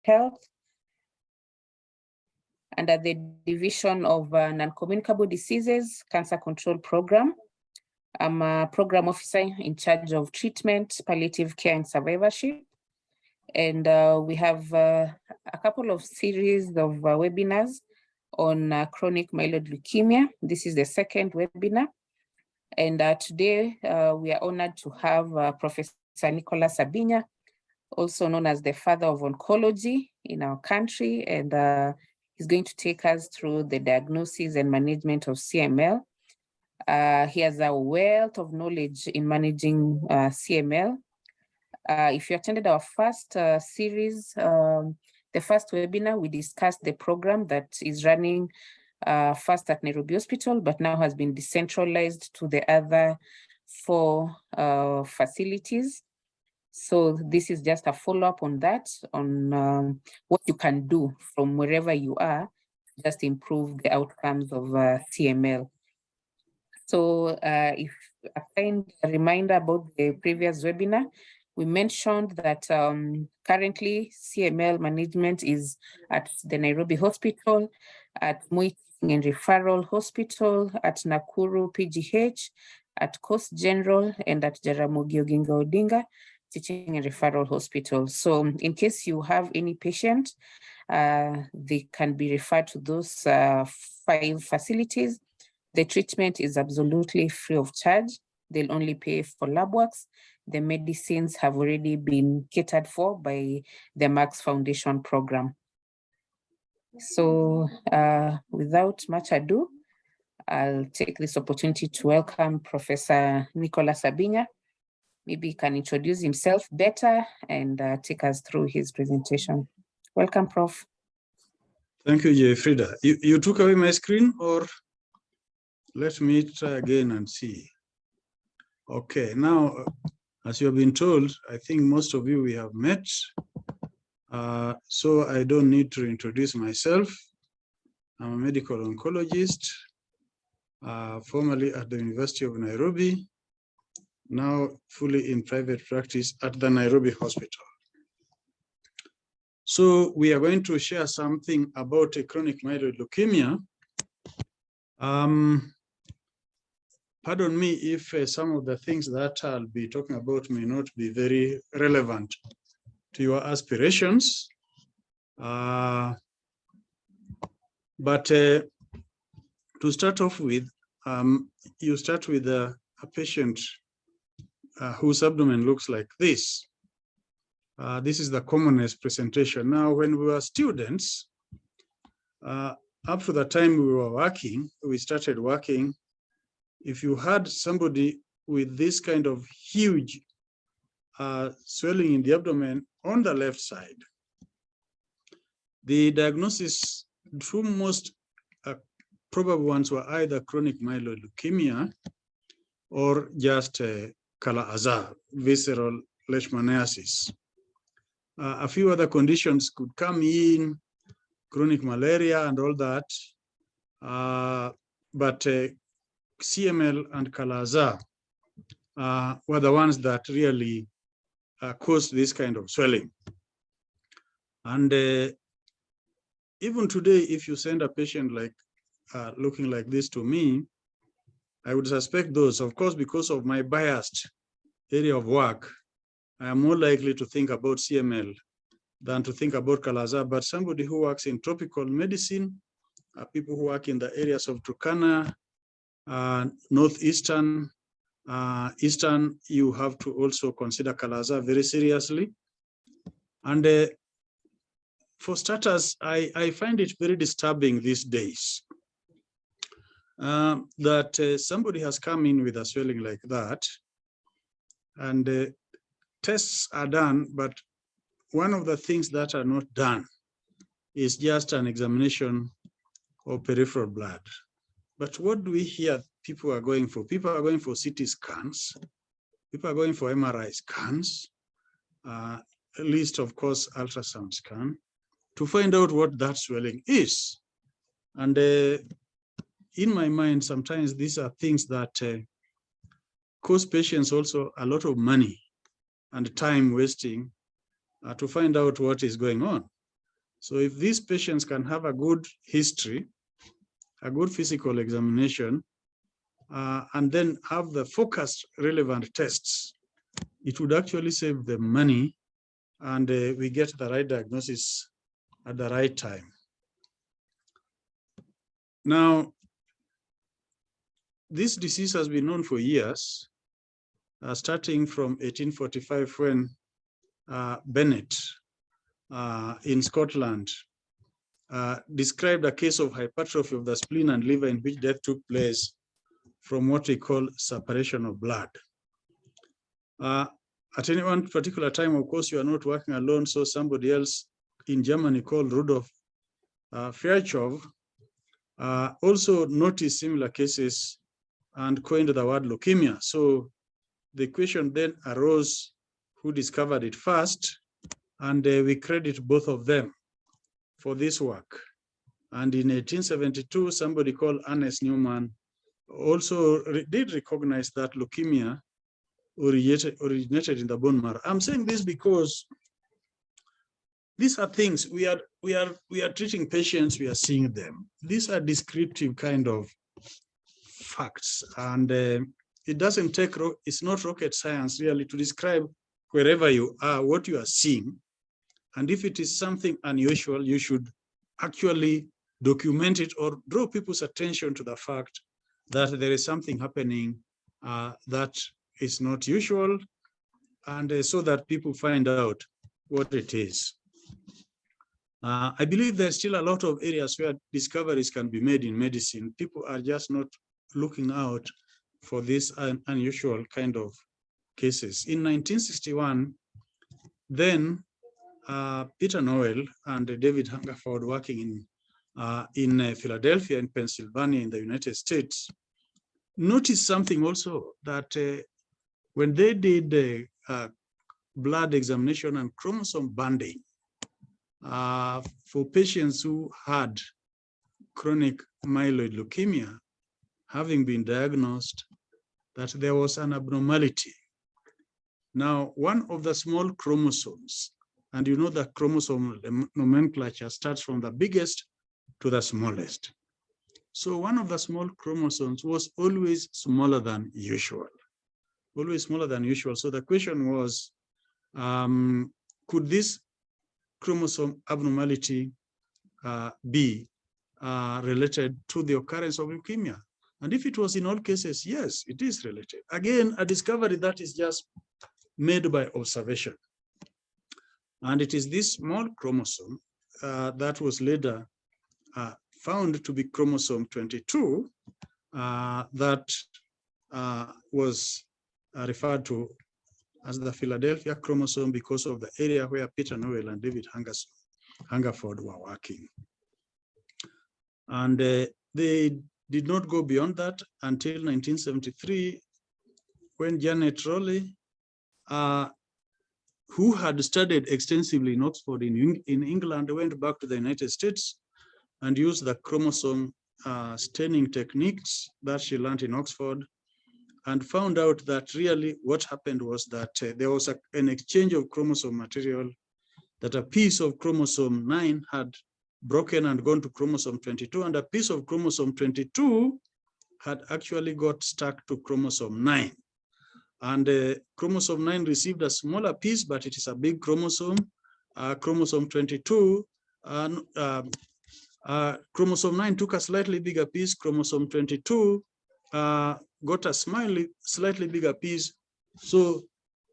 Health under the Division of Non-Communicable Diseases Cancer Control Program. I'm a program officer in charge of treatment, palliative care, and survivorship. And we have a couple of series of webinars on chronic myeloid leukemia. This is the second webinar. And today we are honored to have Professor Nicolas Sabinya, also known as the father of oncology in our country. And he's going to take us through the diagnosis and management of CML. He has a wealth of knowledge in managing CML. If you attended our first series, the first webinar, we discussed the program that is running first at Nairobi Hospital, but now has been decentralized to the other 4 facilities. So this is just a follow-up on that, on what you can do from wherever you are, just improve the outcomes of CML. So if a kind reminder about the previous webinar, we mentioned that currently CML management is at the Nairobi Hospital, at MoH and Referral Hospital, at Nakuru PGH, at Coast General, and at Jaramogi Oginga Odinga Teaching and Referral Hospital. So in case you have any patient, they can be referred to those 5 facilities. The treatment is absolutely free of charge. They'll only pay for lab works. The medicines have already been catered for by the Max Foundation program. So without much ado, I'll take this opportunity to welcome Professor Nicolas Sabinya. Maybe he can introduce himself better and take us through his presentation. Welcome, Prof. Thank you, Jeffrida. You took away my screen, or let me try again and see. Okay, now, as you have been told, I think most of you we have met, so I don't need to introduce myself. I'm a medical oncologist, formerly at the University of Nairobi, now fully in private practice at the Nairobi Hospital. So we are going to share something about a chronic myeloid leukemia. Pardon me if some of the things that I'll be talking about may not be very relevant to your aspirations. But to start off with, you start with a patient whose abdomen looks like this. This is the commonest presentation. Now, when we were students, up to the time we were working, we started working. If you had somebody with this kind of huge swelling in the abdomen on the left side, the diagnosis, 2 most probable ones were either chronic myeloid leukemia or just Kala-Azar, visceral leishmaniasis. A few other conditions could come in, chronic malaria and all that, but CML and Kala-Azar were the ones that really caused this kind of swelling. And even today, if you send a patient like looking like this to me, I would suspect those. Of course, because of my biased area of work, I am more likely to think about CML than to think about Kala-Azar. But somebody who works in tropical medicine, people who work in the areas of Turkana, northeastern, eastern, you have to also consider Kala-Azar very seriously. And for starters, I find it very disturbing these days that somebody has come in with a swelling like that, and tests are done, but one of the things that are not done is just an examination of peripheral blood. But what do we hear people are going for? People are going for CT scans. People are going for MRI scans, at least, of course, ultrasound scan, to find out what that swelling is. And in my mind, sometimes these are things that cost patients also a lot of money and time wasting to find out what is going on. So if these patients can have a good history, a good physical examination, and then have the focused relevant tests, it would actually save them money, and we get the right diagnosis at the right time. Now, this disease has been known for years, starting from 1845 when Bennett in Scotland described a case of hypertrophy of the spleen and liver in which death took place from what we call separation of blood. At any one particular time, of course, you are not working alone, so somebody else in Germany called Rudolf Virchow also noticed similar cases and coined the word leukemia. So the question then arose, who discovered it first? And we credit both of them for this work. And in 1872, somebody called Ernest Newman also did recognize that leukemia originated in the bone marrow. I'm saying this because these are things we are treating patients, we are seeing them. These are descriptive kind of facts, and it doesn't take, it's not rocket science really to describe wherever you are what you are seeing. And if it is something unusual, you should actually document it or draw people's attention to the fact that there is something happening that is not usual, and so that people find out what it is. I believe there's still a lot of areas where discoveries can be made in medicine. People are just not looking out for this unusual kind of cases. In 1961, then Peter Noel and David Hungerford, working in Philadelphia and Pennsylvania in the United States, noticed something also, that when they did the blood examination and chromosome banding for patients who had chronic myeloid leukemia, having been diagnosed, that there was an abnormality. Now, one of the small chromosomes, and you know that chromosome nomenclature starts from the biggest to the smallest. So one of the small chromosomes was always smaller than usual, always smaller than usual. So the question was, could this chromosome abnormality be related to the occurrence of leukemia? And if it was in all cases, yes, it is related. Again, a discovery that is just made by observation. And it is this small chromosome that was later found to be chromosome 22 that was referred to as the Philadelphia chromosome because of the area where Peter Noel and David Hungerford were working. And they did not go beyond that until 1973, when Janet Rowley, who had studied extensively in Oxford in England, went back to the United States and used the chromosome staining techniques that she learned in Oxford, and found out that really what happened was that there was an exchange of chromosome material, that a piece of chromosome 9 had broken and gone to chromosome 22, and a piece of chromosome 22 had actually got stuck to chromosome 9. And chromosome 9 received a smaller piece, but it is a big chromosome. Chromosome 22, chromosome 9 took a slightly bigger piece. Chromosome 22 got a slightly bigger piece. So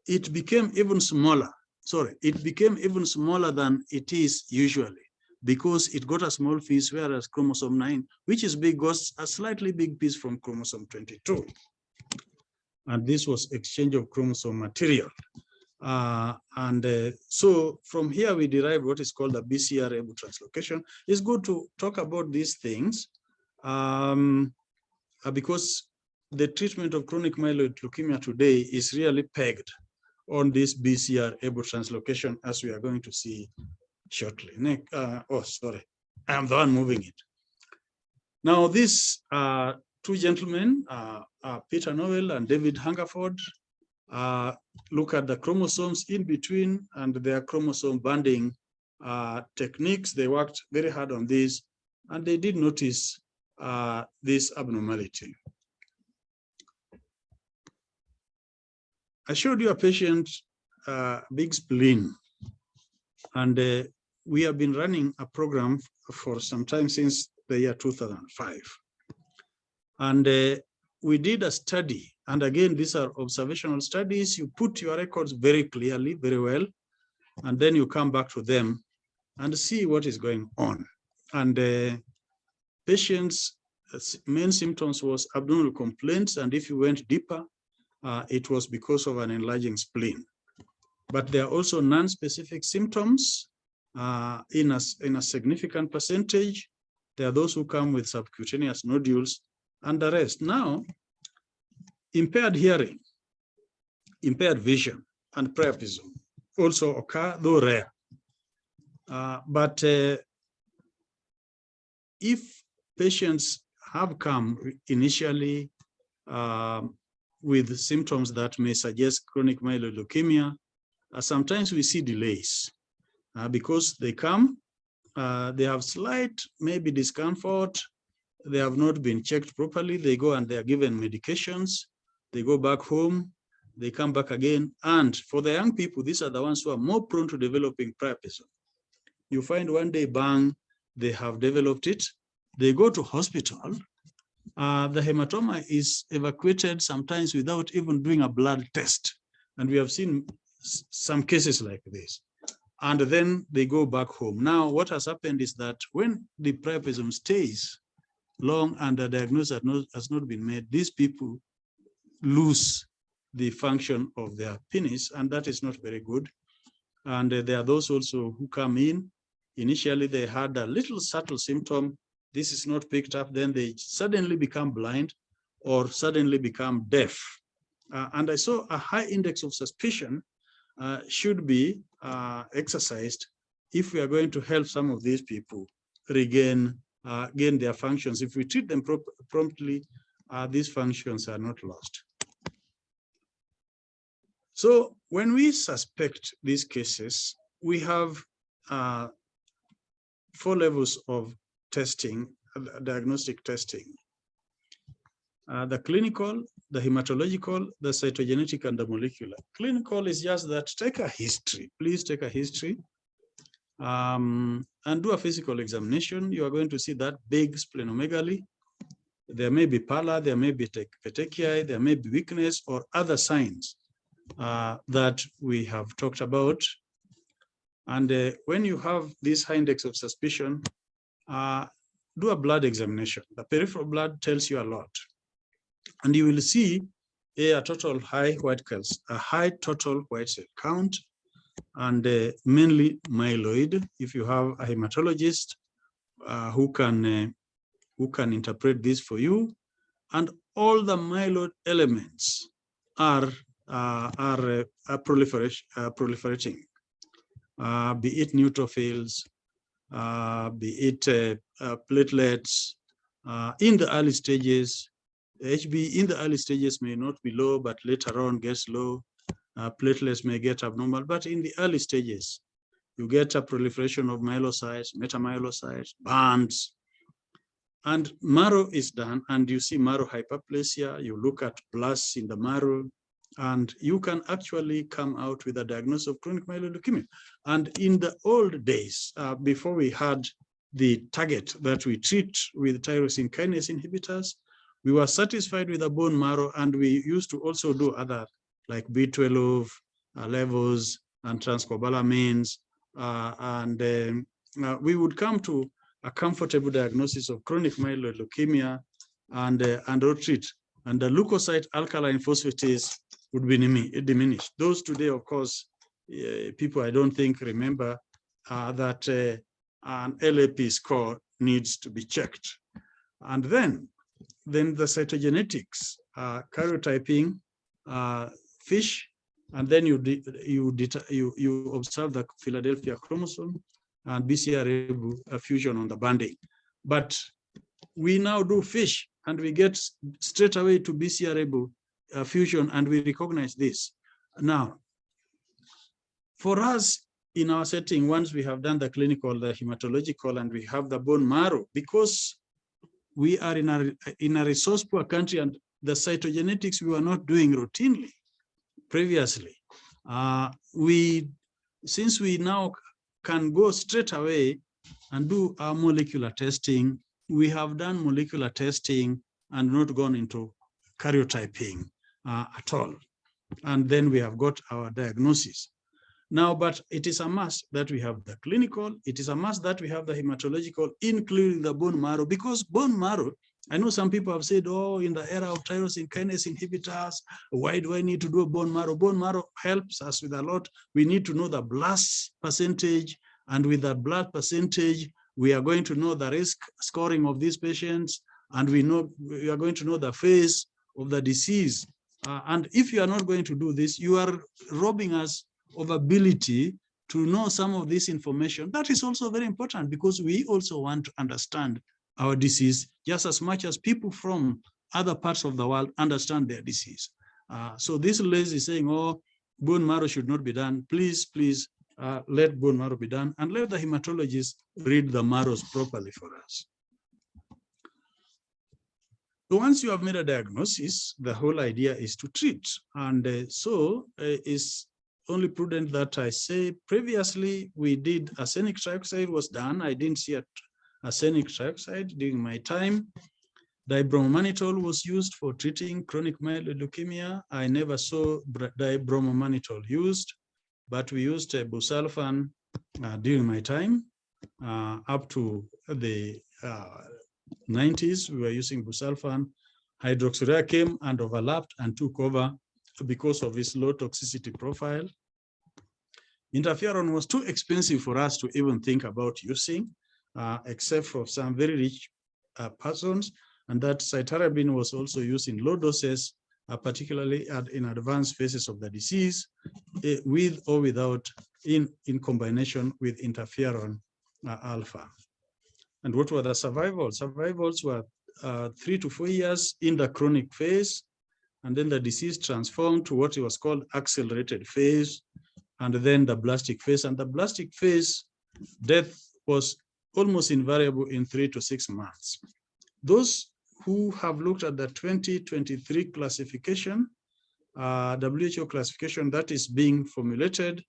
it became even smaller. Sorry, it became even smaller than it is usually, because it got a small piece, whereas chromosome 9, which is big, got a slightly big piece from chromosome 22. And this was exchange of chromosome material. So from here, we derived what is called the BCR-ABL translocation. It's good to talk about these things because the treatment of chronic myeloid leukemia today is really pegged on this BCR-ABL translocation, as we are going to see shortly. Oh, sorry, I'm the one moving it. Now, these two gentlemen, Peter Noel and David Hungerford, look at the chromosomes in between and their chromosome banding techniques. They worked very hard on this, and they did notice this abnormality. I showed you a patient, big spleen, and we have been running a program for some time since the year 2005. And we did a study, and again, these are observational studies. You put your records very clearly, very well, and then you come back to them and see what is going on. And patients' main symptoms was abdominal complaints, and if you went deeper, it was because of an enlarging spleen. But there are also non-specific symptoms in a significant percentage. There are those who come with subcutaneous nodules and the rest. Now, impaired hearing, impaired vision, and priapism also occur, though rare. But if patients have come initially with symptoms that may suggest chronic myeloid leukemia, sometimes we see delays because they come, they have slight maybe discomfort, they have not been checked properly, they go and they are given medications, they go back home, they come back again. And for the young people, these are the ones who are more prone to developing priapism. You find one day, bang, they have developed it, they go to hospital, the hematoma is evacuated sometimes without even doing a blood test. And we have seen some cases like this. And then they go back home. Now, what has happened is that when the priapism stays long and the diagnosis has not been made, these people lose the function of their penis, and that is not very good. And there are those also who come in. Initially, they had a little subtle symptom. This is not picked up. Then they suddenly become blind or suddenly become deaf. And I saw a high index of suspicion should be exercised if we are going to help some of these people regain gain their functions. If we treat them promptly, these functions are not lost. So when we suspect these cases, we have 4 levels of testing, diagnostic testing. The clinical, the hematological, the cytogenetic, and the molecular. Clinical is just that, take a history, please take a history, and do a physical examination. You are going to see that big splenomegaly. There may be pallor, there may be petechiae, there may be weakness or other signs that we have talked about. And when you have this high index of suspicion, do a blood examination. The peripheral blood tells you a lot. And you will see a total high white cells, a high total white cell count, and mainly myeloid. If you have a hematologist who can interpret this for you, and all the myeloid elements are proliferating, be it neutrophils, be it platelets in the early stages. HB in the early stages may not be low, but later on gets low. Platelets may get abnormal, but in the early stages, you get a proliferation of myelocytes, metamyelocytes, bands, and marrow is done, and you see marrow hyperplasia. You look at blasts in the marrow, and you can actually come out with a diagnosis of chronic myeloid leukemia. And in the old days, before we had the target that we treat with tyrosine kinase inhibitors, we were satisfied with the bone marrow, and we used to also do other like B12 levels and transcobalamins, and we would come to a comfortable diagnosis of chronic myeloid leukemia and treat. And the leukocyte alkaline phosphatase would be diminished. Those today, of course, people I don't think remember that an LAP score needs to be checked. And then the cytogenetics, karyotyping, fish, and then you observe the Philadelphia chromosome and BCR fusion on the banding. But we now do fish, and we get straight away to BCR fusion, and we recognize this. Now, for us, in our setting, once we have done the clinical, the hematological, and we have the bone marrow, because we are in a resource poor country, and the cytogenetics we were not doing routinely previously. Since we now can go straight away and do our molecular testing, we have done molecular testing and not gone into karyotyping at all. And then we have got our diagnosis. Now, but it is a must that we have the clinical, it is a must that we have the hematological, including the bone marrow, because bone marrow, I know some people have said, oh, in the era of tyrosine kinase inhibitors, why do I need to do a bone marrow? Bone marrow helps us with a lot. We need to know the blast percentage, and with that blood percentage, we are going to know the risk scoring of these patients, and we are going to know the phase of the disease. And if you are not going to do this, you are robbing us of ability to know some of this information. That is also very important, because we also want to understand our disease just as much as people from other parts of the world understand their disease. So this lady is saying, oh, bone marrow should not be done. Please, please let bone marrow be done, and let the hematologist read the marrows properly for us. So once you have made a diagnosis, the whole idea is to treat. And so it's only prudent that I say previously we did arsenic trioxide was done. I didn't see arsenic trioxide during my time. Dibromomannitol was used for treating chronic myeloid leukemia. I never saw dibromomannitol used, but we used busulfan during my time. Up to the 90s, we were using busulfan. Hydroxyurea came and overlapped and took over because of its low toxicity profile. Interferon was too expensive for us to even think about using, except for some very rich persons, and that cytarabine was also used in low doses, particularly in advanced phases of the disease, with or without, in combination with interferon alpha. And what were the survivals? Survivals were 3 to 4 years in the chronic phase, and then the disease transformed to what was called accelerated phase, and then the blastic phase. And the blastic phase, death was almost invariable in 3 to 6 months. Those who have looked at the 2023 classification, WHO classification that is being formulated,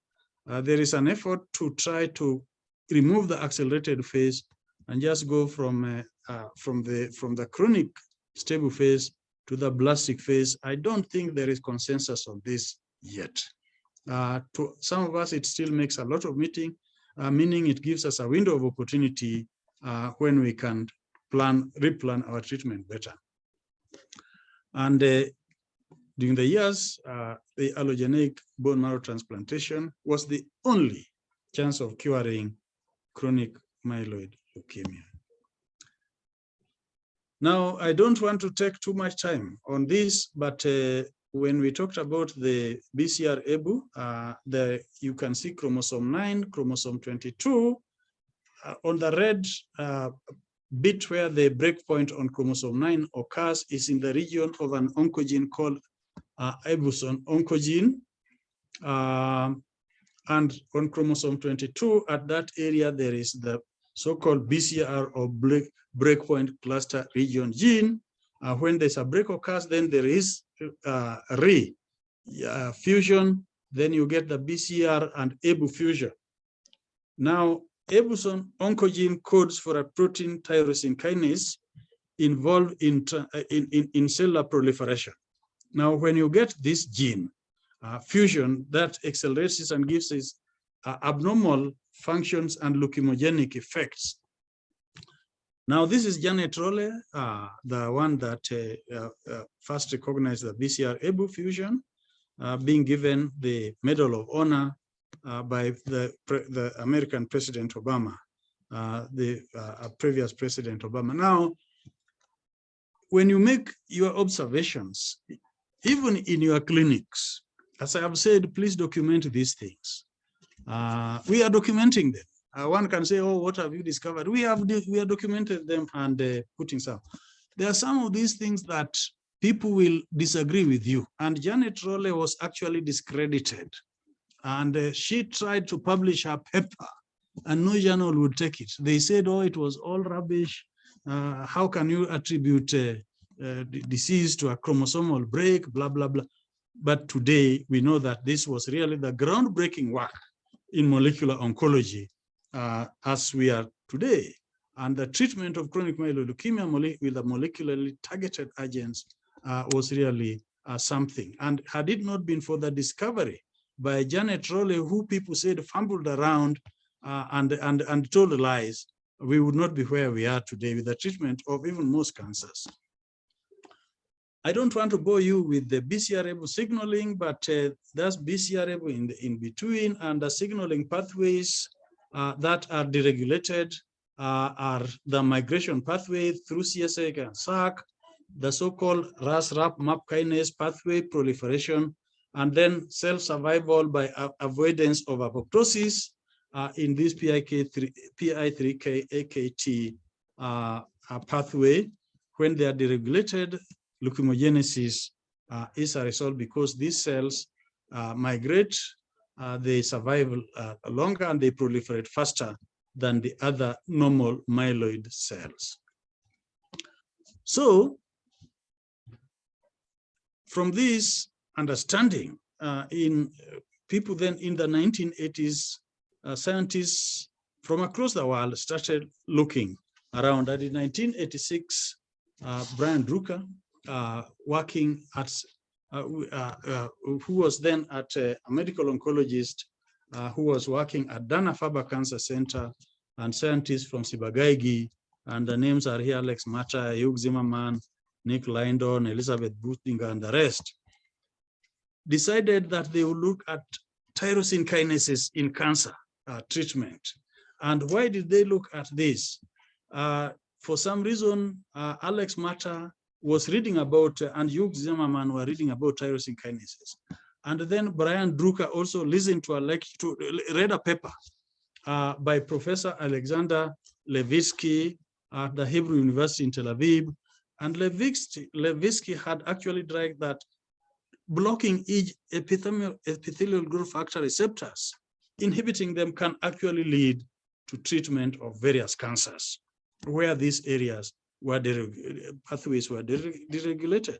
there is an effort to try to remove the accelerated phase and just go from the chronic stable phase to the blastic phase. I don't think there is consensus on this yet. To some of us, it still makes a lot of meaning it gives us a window of opportunity when we can replan our treatment better. And during the years, the allogeneic bone marrow transplantation was the only chance of curing chronic myeloid leukemia. Now, I don't want to take too much time on this, but when we talked about the BCR-ABL, you can see chromosome 9, chromosome 22. On the red bit where the breakpoint on chromosome 9 occurs is in the region of an oncogene called Abelson oncogene. And on chromosome 22, at that area, there is the so-called BCR or breakpoint cluster region gene. When there's a break occurs, then there is fusion, then you get the BCR and ABL fusion. Now, Abelson oncogene codes for a protein tyrosine kinase involved in cellular proliferation. Now, when you get this gene fusion, that accelerates it and gives us abnormal functions and leukemogenic effects. Now, this is Janet Rolle, the one that first recognized the BCR-ABL fusion, being given the Medal of Honor by the American President Obama, the previous President Obama. Now, when you make your observations, even in your clinics, as I have said, please document these things. We are documenting them. One can say, oh, what have you discovered? We are documented them and putting some. There are some of these things that people will disagree with you. And Janet Rolle was actually discredited And she tried to publish her paper, and no journal would take it. They said, oh, it was all rubbish. How can you attribute disease to a chromosomal break, blah, blah, blah. But today, we know that this was really the groundbreaking work in molecular oncology as we are today. And the treatment of chronic myeloid leukemia with the molecularly targeted agents was really something. And had it not been for the discovery by Janet Rowley, who people said fumbled around and told lies, we would not be where we are today with the treatment of even most cancers. I don't want to bore you with the BCR-ABL signaling, but there's BCR-ABL in between, and the signaling pathways that are deregulated are the migration pathway through CSA and SAC, the so-called RAS-RAP-MAP kinase pathway proliferation, and then self-survival by avoidance of apoptosis in this PI3K-AKT pathway. When they are deregulated, leukemogenesis is a result because these cells migrate, they survive longer, and they proliferate faster than the other normal myeloid cells. So, from this understanding, people then in the 1980s, scientists from across the world started looking around. And in 1986, Brian Drucker, working at, who was then at a medical oncologist who was working at Dana-Farber Cancer Center, and scientists from Ciba-Geigy, and the names are here: Alex Mata, Hugh Zimmerman, Nick Lyndon, Elizabeth Bustinger, and the rest, decided that they would look at tyrosine kinases in cancer treatment. And why did they look at this? For some reason, Alex Mata was reading about, and Hugh Zimmerman were reading about tyrosine kinases. And then Brian Drucker also listened to a lecture, read a paper by Professor Alexander Levitsky at the Hebrew University in Tel Aviv. And Levitsky had actually dragged that blocking each epithelial growth factor receptors, inhibiting them can actually lead to treatment of various cancers, where these areas were pathways were deregulated.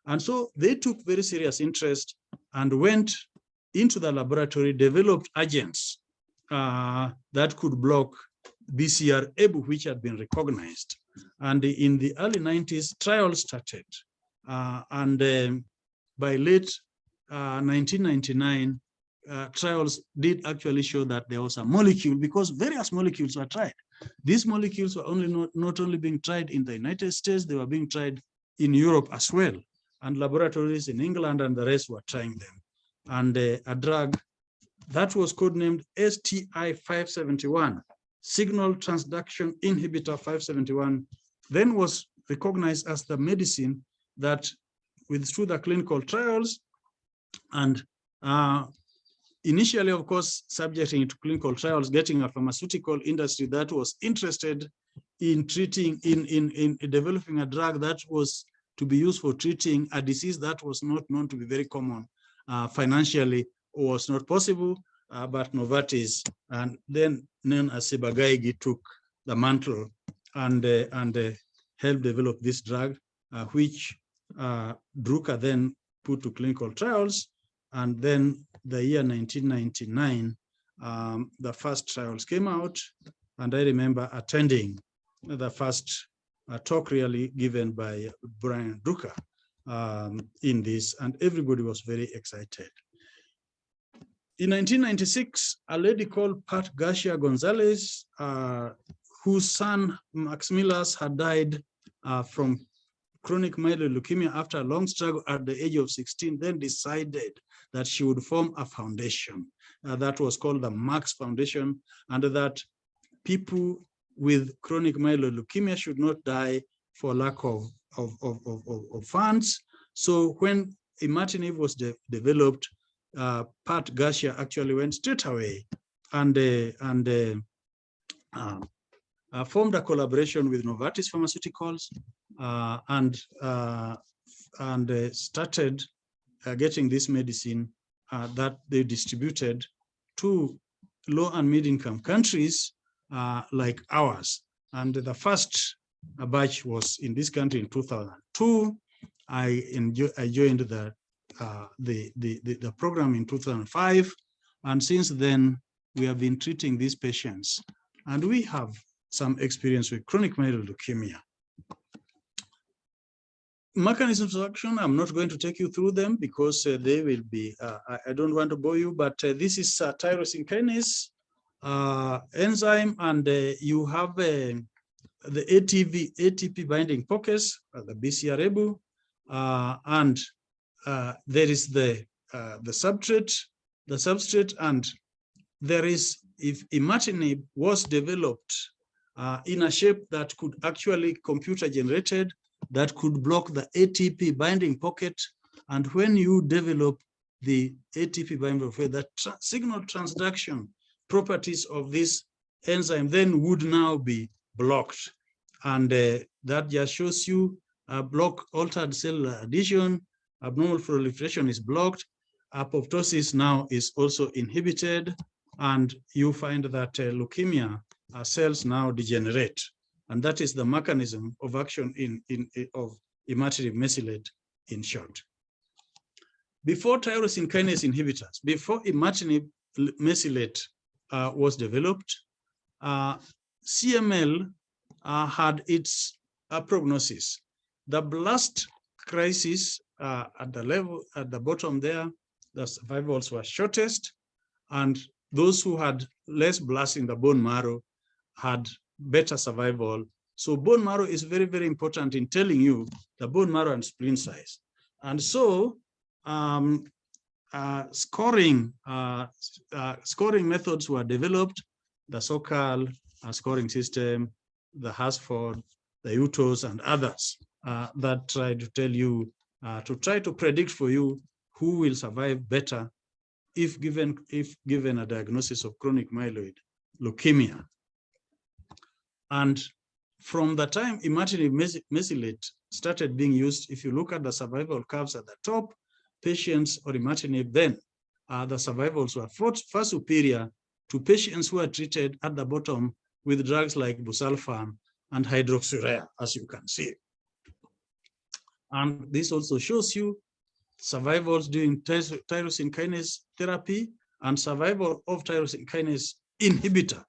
And so they took very serious interest and went into the laboratory, developed agents that could block BCR-ABL, which had been recognized. And in the early 90s, trials started. By late 1999, trials did actually show that there was a molecule, because various molecules were tried. These molecules were not only being tried in the United States, they were being tried in Europe as well. And laboratories in England and the rest were trying them. And a drug that was codenamed STI-571, signal transduction inhibitor 571, then was recognized as the medicine that withdrew the clinical trials, and initially, of course, subjecting to clinical trials, getting a pharmaceutical industry that was interested in treating, in developing a drug that was to be used for treating a disease that was not known to be very common financially, or was not possible, but Novartis, and then known as Ciba-Geigy, took the mantle and helped develop this drug, which Drucker then put to clinical trials. And then the year 1999, the first trials came out. And I remember attending the first talk really given by Brian Drucker in this, and everybody was very excited. In 1996, a lady called Pat Garcia Gonzalez, whose son Max Millers had died from chronic myeloid leukemia after a long struggle at the age of 16, then decided that she would form a foundation that was called the Max Foundation, and that people with chronic myeloid leukemia should not die for lack of funds. So when imatinib was developed, Pat Garcia actually went straight away and formed a collaboration with Novartis Pharmaceuticals and started getting this medicine that they distributed to low and mid-income countries like ours. And the first batch was in this country in 2002. I joined the program in 2005, and since then we have been treating these patients, and we have some experience with chronic myeloid leukemia. Mechanisms of action, I'm not going to take you through them because they will be, I don't want to bore you, but this is tyrosine kinase enzyme, and you have the ATP binding pockets, the BCR-ABL, and there is the substrate, and there is, if imatinib was developed in a shape that could actually computer generated, that could block the ATP binding pocket, and when you develop the ATP binding pocket, the signal transduction properties of this enzyme then would now be blocked, and that just shows you block altered cell addition, abnormal proliferation is blocked, apoptosis now is also inhibited, and you find that leukemia cells now degenerate. And that is the mechanism of action of imatinib mesylate in short. Before tyrosine kinase inhibitors, before imatinib mesylate was developed, CML had its prognosis. The blast crisis at the bottom there, the survivals were shortest, and those who had less blast in the bone marrow had better survival. So bone marrow is very, very important in telling you the bone marrow and spleen size. And so scoring methods were developed, the SOCAL scoring system, the Hasford, the UTOS, and others that try to tell you, to try to predict for you who will survive better if given a diagnosis of chronic myeloid leukemia. And from the time imatinib mesylate started being used, if you look at the survival curves at the top, patients or imatinib, then the survivals were far superior to patients who are treated at the bottom with drugs like busulfan and hydroxyurea, as you can see. And this also shows you survivals during tyrosine kinase therapy and survival of tyrosine kinase inhibitor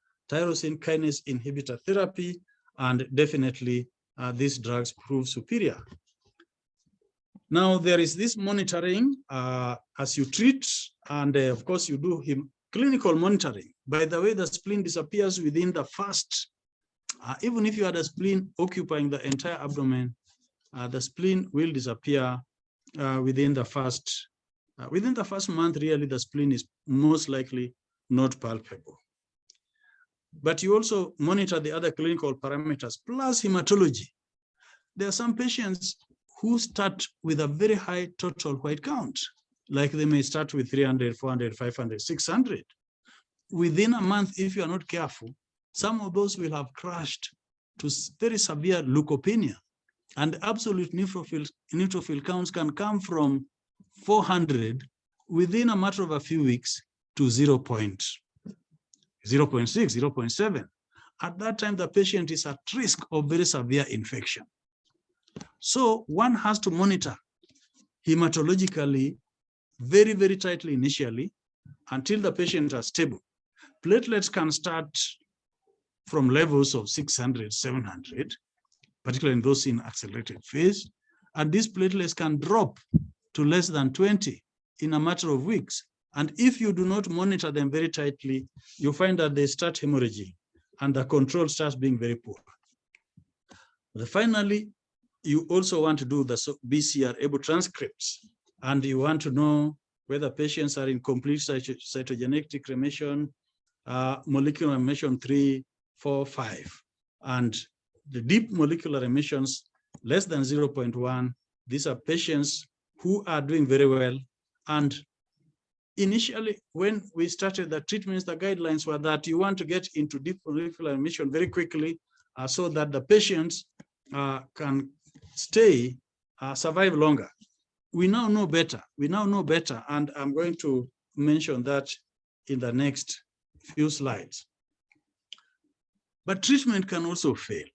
therapy, and definitely these drugs prove superior. Now there is this monitoring as you treat, and of course you do clinical monitoring. By the way, the spleen disappears within the first, even if you had a spleen occupying the entire abdomen, the spleen will disappear within the first month. Really, the spleen is most likely not palpable. But you also monitor the other clinical parameters plus hematology. There are some patients who start with a very high total white count, like they may start with 300, 400, 500, 600. Within a month, if you are not careful, some of those will have crashed to very severe leukopenia, and absolute neutrophil counts can come from 400 within a matter of a few weeks to 0.6, 0.7. At that time, the patient is at risk of very severe infection. So one has to monitor hematologically very, very tightly initially until the patient are stable. Platelets can start from levels of 600, 700, particularly in those in accelerated phase, and these platelets can drop to less than 20 in a matter of weeks. And if you do not monitor them very tightly, you find that they start hemorrhaging and the control starts being very poor. But finally, you also want to do the BCR-ABL transcripts, and you want to know whether patients are in complete cytogenetic remission, molecular remission 3, 4, 5, and the deep molecular remissions less than 0.1. These are patients who are doing very well. And initially, when we started the treatments, the guidelines were that you want to get into deep molecular remission very quickly so that the patients can survive longer. we now know better. We now know better, and I'm going to mention that in the next few slides. But treatment can also fail,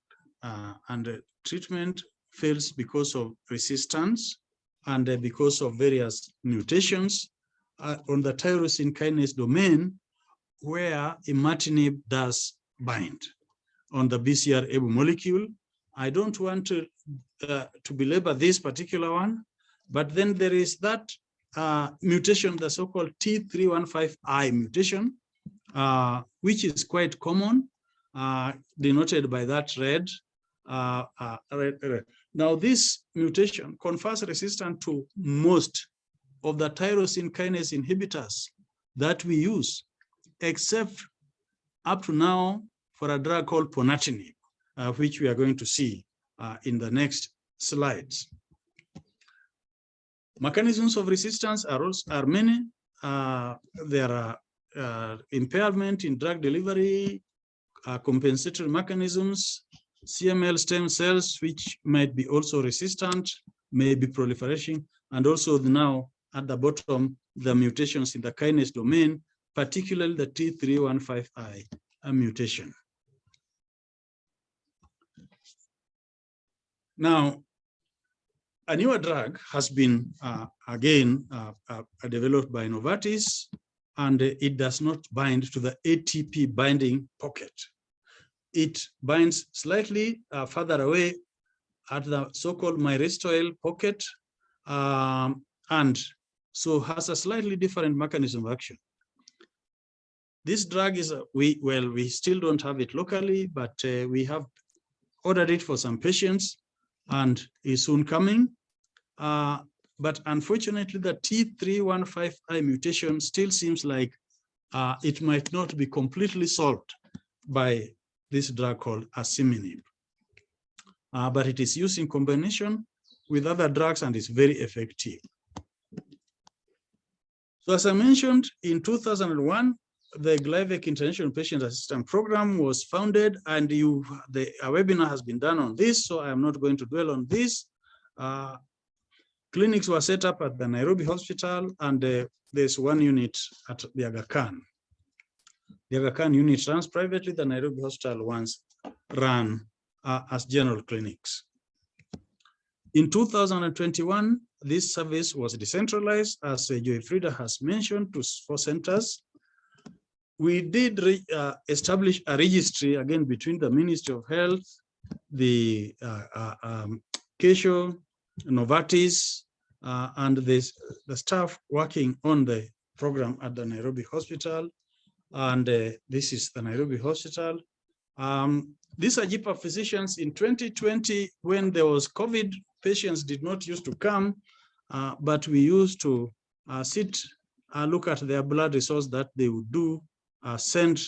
and treatment fails because of resistance and because of various mutations on the tyrosine kinase domain, where imatinib does bind on the BCR-ABL molecule. I don't want to belabor this particular one, but then there is that mutation, the so-called T315I mutation, which is quite common, denoted by that red. Now, this mutation confers resistance to most of the tyrosine kinase inhibitors that we use, except up to now for a drug called ponatinib, which we are going to see in the next slides. Mechanisms of resistance are many. There are impairment in drug delivery, compensatory mechanisms, CML stem cells, which might be also resistant, may be proliferation, and also now at the bottom, the mutations in the kinase domain, particularly the T315I mutation. Now, a newer drug has been, again, developed by Novartis, and it does not bind to the ATP binding pocket. It binds slightly further away at the so-called myristoyl pocket, and so has a slightly different mechanism of action. This drug is, we still don't have it locally, but we have ordered it for some patients and is soon coming. But unfortunately, the T315I mutation still seems like it might not be completely solved by this drug called asciminib. But it is used in combination with other drugs and is very effective. So as I mentioned, in 2001, the Glyvec International Patient Assistance Program was founded, and a webinar has been done on this, so I am not going to dwell on this. Clinics were set up at the Nairobi Hospital, and there's one unit at the Aga Khan. The Aga Khan unit runs privately. The Nairobi Hospital ones run as general clinics. In 2021, this service was decentralized, as Joy Frida has mentioned, to 4 centers. We did establish a registry, again, between the Ministry of Health, the Kesho, Novartis, and the staff working on the program at the Nairobi Hospital. And this is the Nairobi Hospital. These are GPAP physicians. In 2020, when there was COVID, patients did not used to come, but we used to look at their blood results that they would do, send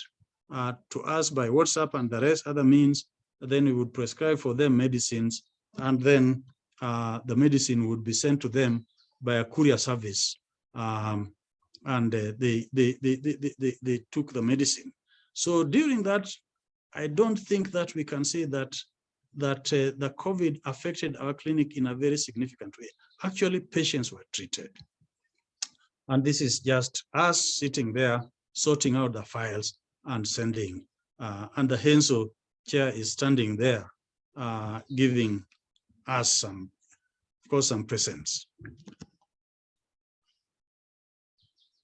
to us by WhatsApp and the rest other means. Then we would prescribe for them medicines, and then the medicine would be sent to them by a courier service, and they took the medicine. So during that, I don't think that we can say that the COVID affected our clinic in a very significant way. Actually, patients were treated. And this is just us sitting there, sorting out the files and sending. And the Henso chair is standing there, giving us some, of course, some presents.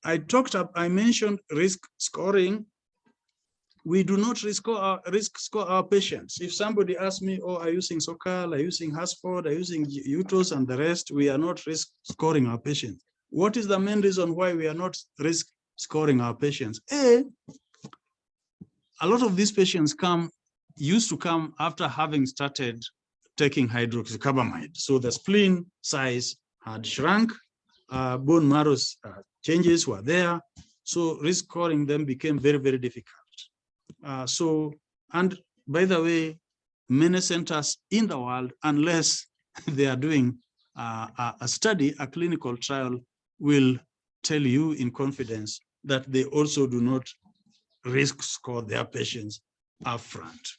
I mentioned risk scoring. We do not risk score our patients. If somebody asks me, oh, are you using SOCAL, are you using Hasford, are you using UTOS and the rest, we are not risk scoring our patients. What is the main reason why we are not risk scoring our patients? A lot of these patients used to come after having started taking hydroxycarbamide. So the spleen size had shrunk, bone marrow changes were there. So risk scoring them became very, very difficult. And by the way, many centers in the world, unless they are doing a study, a clinical trial, will tell you in confidence that they also do not risk score their patients upfront.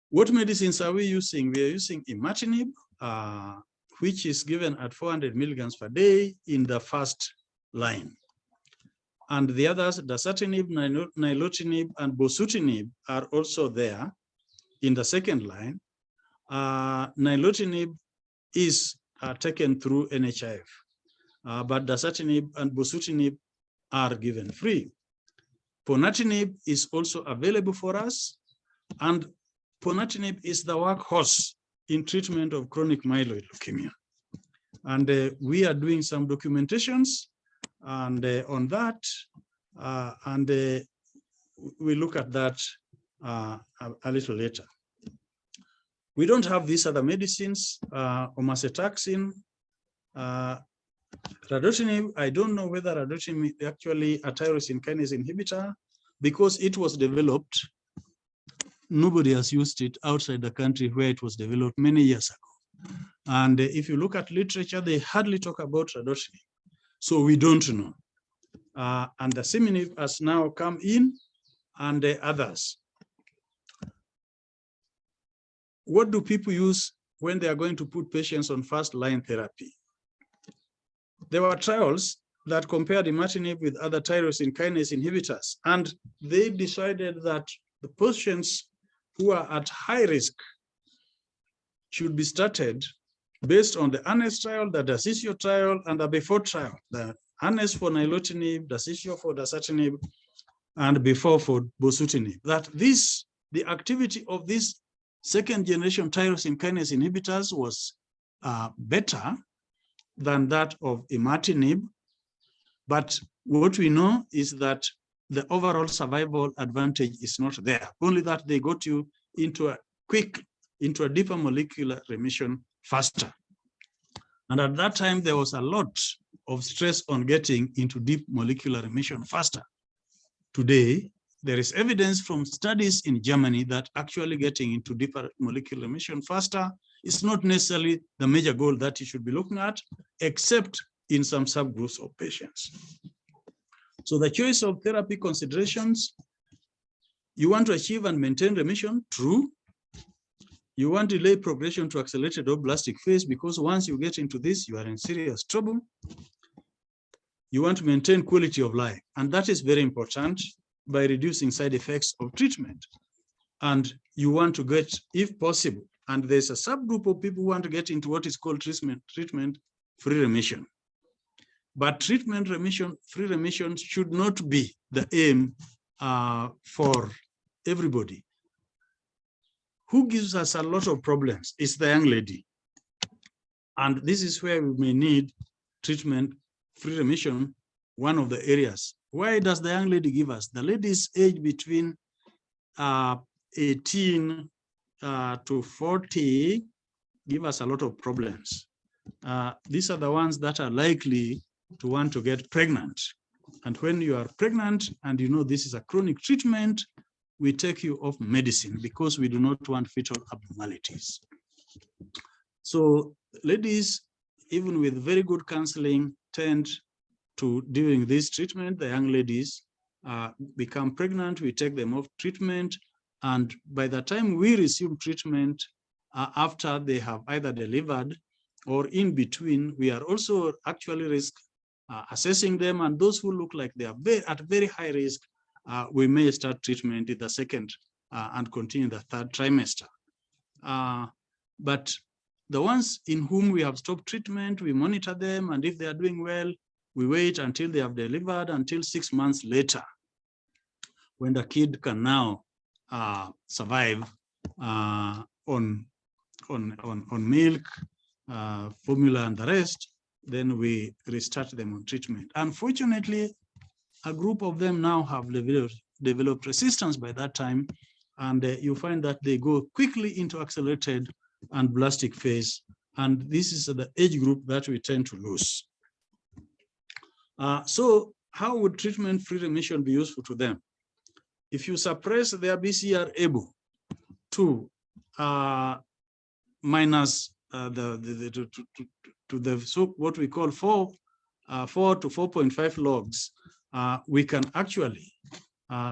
What medicines are we using? We are using imatinib, which is given at 400 milligrams per day in the first line. And the others, dasatinib, nilotinib, and bosutinib are also there in the second line. Nilotinib is taken through NHIF, but dasatinib and bosutinib are given free. Ponatinib is also available for us, and ponatinib is the workhorse in treatment of chronic myeloid leukemia. And we are doing some documentations and on that, and we look at that a little later. We don't have these other medicines, omacetaxin, radotinib. I don't know whether radotinib is actually a tyrosine kinase inhibitor, because it was developed. Nobody has used it outside the country where it was developed many years ago. And if you look at literature, they hardly talk about radotinib. So we don't know. And the asciminib has now come in, and the others. What do people use when they are going to put patients on first-line therapy? There were trials that compared imatinib with other tyrosine kinase inhibitors, and they decided that the patients who are at high risk should be started based on the ANES trial, the DASISIO trial, and the BEFORE trial. The ANES for nilotinib, DASISIO for dasatinib, and BEFORE for bosutinib. That the activity of these second-generation tyrosine kinase inhibitors was better than that of imatinib. But what we know is that the overall survival advantage is not there, only that they got you into a deeper molecular remission faster. And at that time, there was a lot of stress on getting into deep molecular remission faster. Today, there is evidence from studies in Germany that actually getting into deeper molecular remission faster is not necessarily the major goal that you should be looking at, except in some subgroups of patients. So the choice of therapy considerations, you want to achieve and maintain remission, true. You want to delay progression to accelerated oblastic phase, because once you get into this, you are in serious trouble. You want to maintain quality of life, and that is very important by reducing side effects of treatment. And you want to get, if possible, and there's a subgroup of people who want to get into what is called treatment-free remission. But free remission should not be the aim for everybody. Who gives us a lot of problems is the young lady. And this is where we may need treatment-free remission, one of the areas. Why does the young lady give us? The ladies aged between 18 to 40 give us a lot of problems. These are the ones that are likely to want to get pregnant. And when you are pregnant and you know this is a chronic treatment, we take you off medicine because we do not want fetal abnormalities. So ladies, even with very good counseling, tend to, during this treatment, the young ladies become pregnant, we take them off treatment, and by the time we resume treatment, after they have either delivered or in between, we are also actually assessing them, and those who look like they are at very high risk, we may start treatment in the second and continue the third trimester. But the ones in whom we have stopped treatment, we monitor them, and if they are doing well, we wait until they have delivered, until 6 months later, when the kid can now survive on milk, formula, and the rest. Then we restart them on treatment. Unfortunately, a group of them now have developed resistance by that time, and you find that they go quickly into accelerated and blastic phase, and this is the age group that we tend to lose. So how would treatment-free remission be useful to them? If you suppress their BCR-ABL to minus what we call 4 to 4.5 logs, we can actually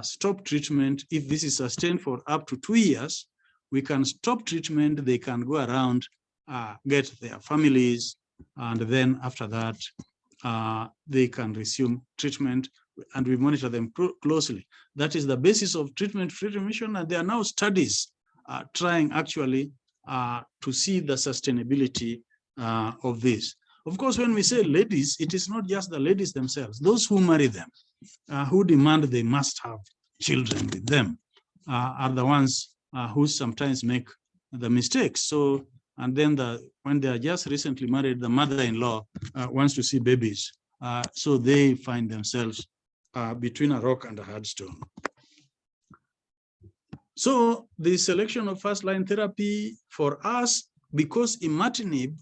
stop treatment. If this is sustained for up to 2 years, we can stop treatment. They can go around get their families, and then after that, they can resume treatment, and we monitor them closely. That is the basis of treatment-free remission, and there are now studies trying actually to see the sustainability of this. Of course, when we say ladies, it is not just the ladies themselves. Those who marry them, who demand they must have children with them, are the ones who sometimes make the mistakes. So, and then when they are just recently married, the mother-in-law wants to see babies. So they find themselves between a rock and a hard stone. So the selection of first-line therapy for us, because imatinib,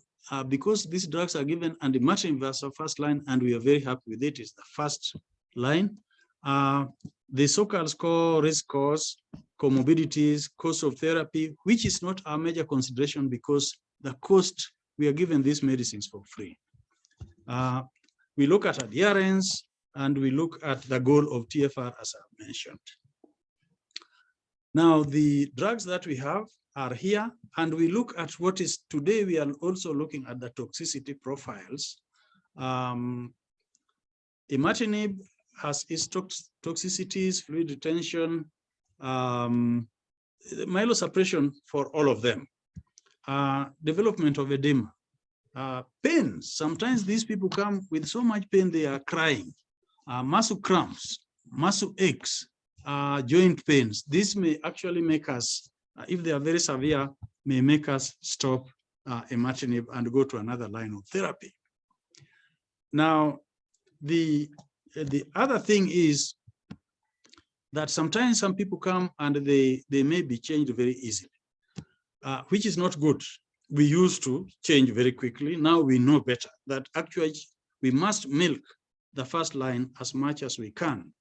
because these drugs are given, and imatinib as a first line, and we are very happy with it, is the first line. The so-called score, risk scores, comorbidities, cost of therapy, which is not our major consideration because the cost, we are given these medicines for free. We look at adherence, and we look at the goal of TFR, as I mentioned. Now, the drugs that we have are here, and we look at what is today. We are also looking at the toxicity profiles. Imatinib has its toxicities, fluid retention, myelosuppression for all of them, development of edema, pain. Sometimes these people come with so much pain they are crying, muscle cramps, muscle aches, joint pains. This may actually make us, if they are very severe, may make us stop imatinib and go to another line of therapy. Now, the other thing is that sometimes some people come and they may be changed very easily, which is not good. We used to change very quickly. Now we know better that actually we must milk the first line as much as we can.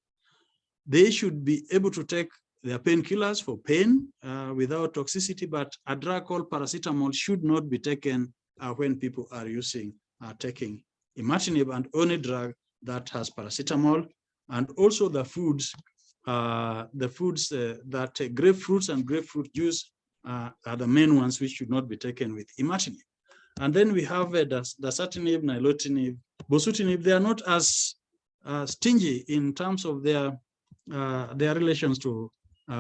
They should be able to take their painkillers for pain without toxicity, but a drug called paracetamol should not be taken when people are taking imatinib, and only drug that has paracetamol. And also the foods that grapefruits and grapefruit juice are the main ones which should not be taken with imatinib. And then we have dasatinib, nilotinib, bosutinib. They are not as stingy in terms of their relations to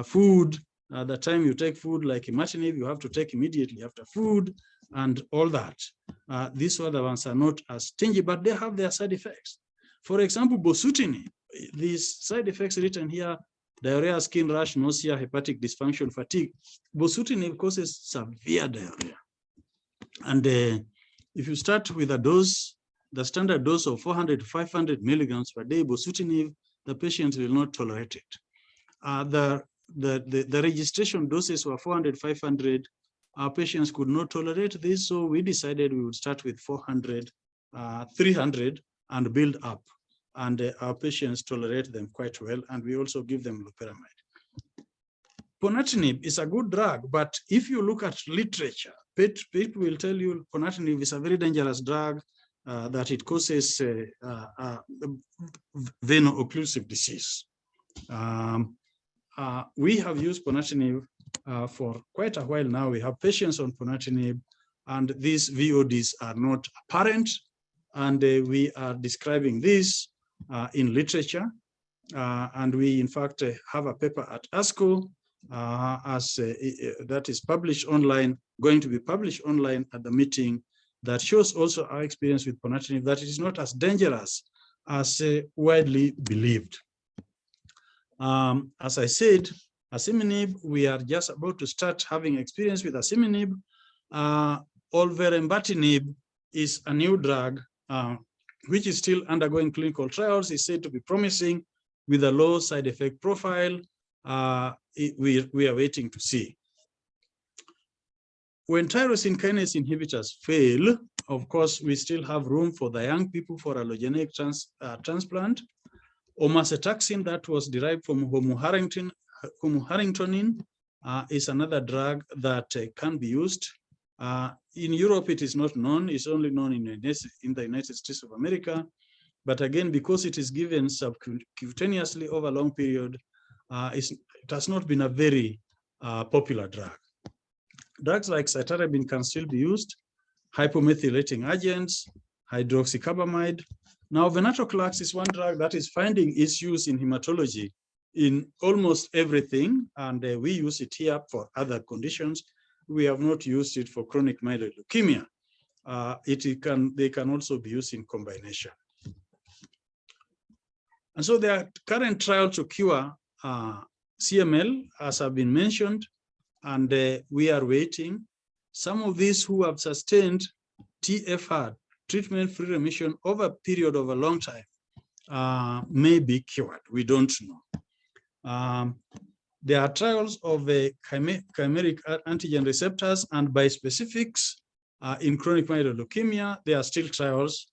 food. The time you take food like imatinib, you have to take immediately after food and all that. These other ones are not as stingy, but they have their side effects. For example, bosutinib, these side effects written here: diarrhea, skin rash, nausea, hepatic dysfunction, fatigue. Bosutinib causes severe diarrhea. And if you start with a dose, the standard dose of 400 to 500 milligrams per day, bosutinib, the patient will not tolerate it. The registration doses were 400, 500. Our patients could not tolerate this, so we decided we would start with 400, 300, and build up. And our patients tolerate them quite well, and we also give them loperamide. Ponatinib is a good drug, but if you look at literature, people will tell you ponatinib is a very dangerous drug, that it causes veno-occlusive disease. We have used ponatinib for quite a while now. We have patients on ponatinib, and these VODs are not apparent, and we are describing this in literature. And we, in fact, have a paper at ASCO that is published online, going to be published online at the meeting, that shows also our experience with ponatinib, that it is not as dangerous as widely believed. As I said, asciminib, we are just about to start having experience with asciminib. Olverembatinib is a new drug which is still undergoing clinical trials. Is said to be promising with a low side effect profile. We are waiting to see. When tyrosine kinase inhibitors fail, of course, we still have room for the young people for allogeneic transplant. Omacetaxin, that was derived from homoharringtonin, is another drug that can be used. In Europe, it is not known. It's only known in the United States of America. But again, because it is given subcutaneously over a long period, it has not been a very popular drug. Drugs like cytarabine can still be used, hypomethylating agents, hydroxycarbamide. Now, venetoclax is one drug that is finding its use in hematology in almost everything, and we use it here for other conditions. We have not used it for chronic myeloid leukemia. They can also be used in combination. And so there are current trials to cure CML, as have been mentioned, and we are waiting. Some of these who have sustained TFR, treatment-free remission, over a period of a long time may be cured. We don't know. There are trials of chimeric antigen receptors and bispecifics in chronic myeloid leukemia. There are still trials.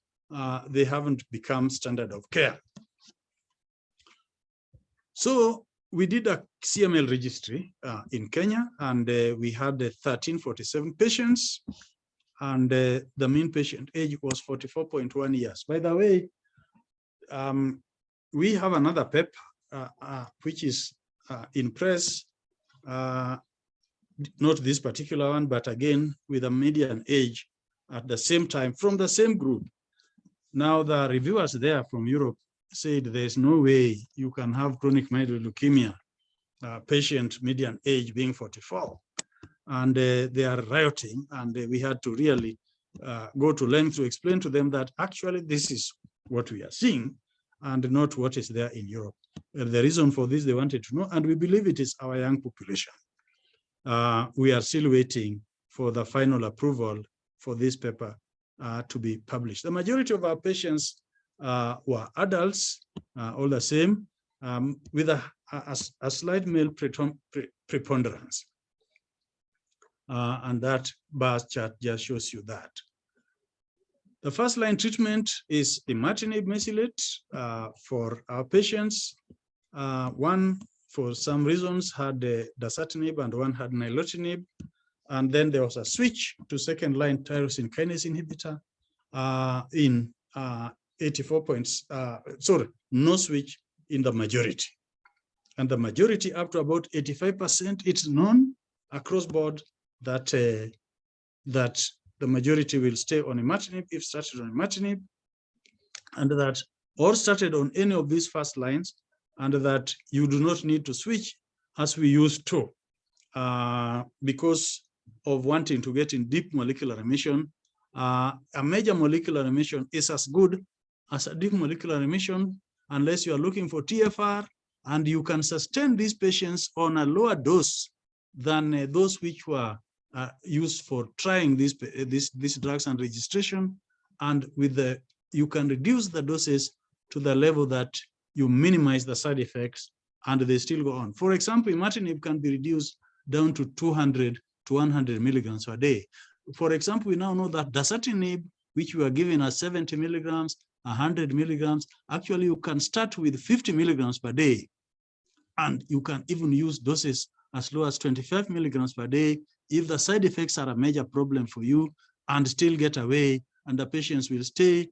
They haven't become standard of care. So we did a CML registry in Kenya, and we had 1347 patients, and the mean patient age was 44.1 years. By the way, we have another paper which is in press, not this particular one, but again with a median age at the same time from the same group. Now the reviewers there from Europe said there's no way you can have chronic myeloid leukemia patient median age being 44, and they are rioting, and we had to really go to length to explain to them that actually this is what we are seeing and not what is there in Europe. The reason for this they wanted to know, and we believe it is our young population. We are still waiting for the final approval for this paper to be published. The majority of our patients were adults, all the same, with a slight male preponderance. And that bar chart just shows you that. The first line treatment is imatinib mesylate for our patients. One, for some reasons, had dasatinib and one had nilotinib. And then there was a switch to second line tyrosine kinase inhibitor in 84 points, no switch in the majority. And the majority, up to about 85%, it's known across board that, that the majority will stay on imatinib if started on imatinib, and that or started on any of these first lines, and that you do not need to switch as we used to, because of wanting to get in deep molecular remission. A major molecular remission is as good as a deep molecular remission unless you are looking for TFR, and you can sustain these patients on a lower dose than those which were used for trying these drugs and registration, and with you can reduce the doses to the level that you minimize the side effects, and they still go on. For example, imatinib can be reduced down to 200 to 100 milligrams per day. For example, we now know that dasatinib, which we are giving as 70 milligrams, 100 milligrams, actually you can start with 50 milligrams per day, and you can even use doses as low as 25 milligrams per day if the side effects are a major problem for you, and still get away, and the patients will stay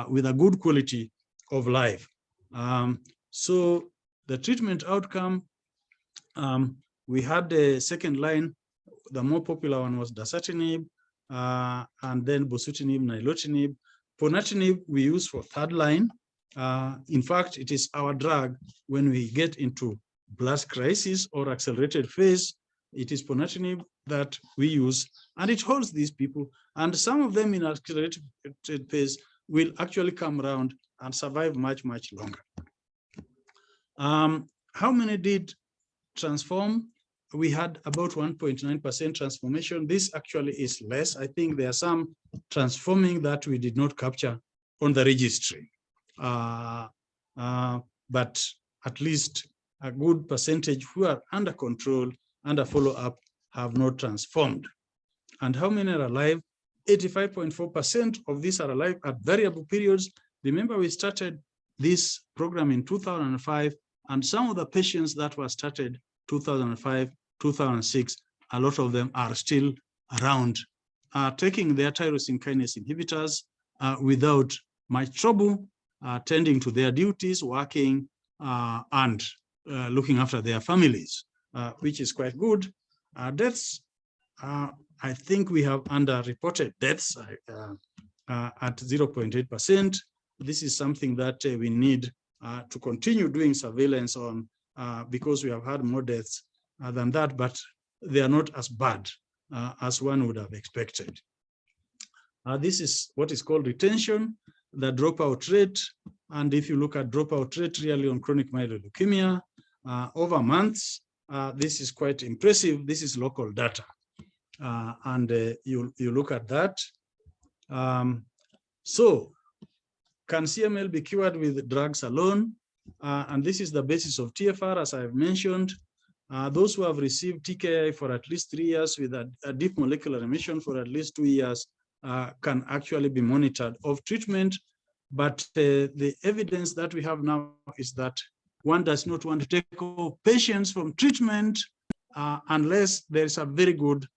with a good quality of life. So the treatment outcome, we had the second line. The more popular one was dasatinib, and then bosutinib, nilotinib. Ponatinib we use for third line. In fact, it is our drug when we get into blast crisis or accelerated phase. It is ponatinib that we use, and it holds these people. And some of them in accelerated phase will actually come around and survive much, much longer. How many did transform? We had about 1.9% transformation. This actually is less. I think there are some transforming that we did not capture on the registry. But at least a good percentage who are under control, under follow-up, have not transformed. And how many are alive? 85.4% of these are alive at variable periods. Remember, we started this program in 2005, and some of the patients that were started 2005, 2006, a lot of them are still around, taking their tyrosine kinase inhibitors without much trouble, tending to their duties, working, and looking after their families, which is quite good. Deaths I think we have underreported deaths at 0.8%. This is something that we need to continue doing surveillance on because we have had more deaths than that, but they are not as bad as one would have expected. This is what is called retention, the dropout rate. And if you look at dropout rate really on chronic myeloid leukemia over months, this is quite impressive. This is local data. You look at that. So can CML be cured with drugs alone? And this is the basis of TFR, as I've mentioned. Those who have received TKI for at least 3 years with a deep molecular remission for at least 2 years can actually be monitored of treatment. But the evidence that we have now is that one does not want to take off patients from treatment unless there's a very good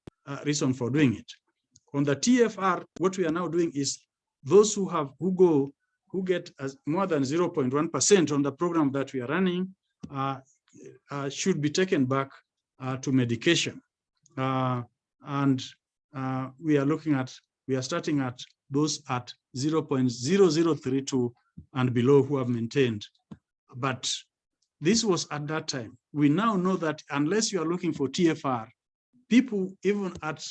reason for doing it. On the TFR, what we are now doing is those who get more than 0.1% on the program that we are running should be taken back to medication. We are starting at those at 0.0032 and below who have maintained. But this was at that time. We now know that unless you are looking for TFR, people even at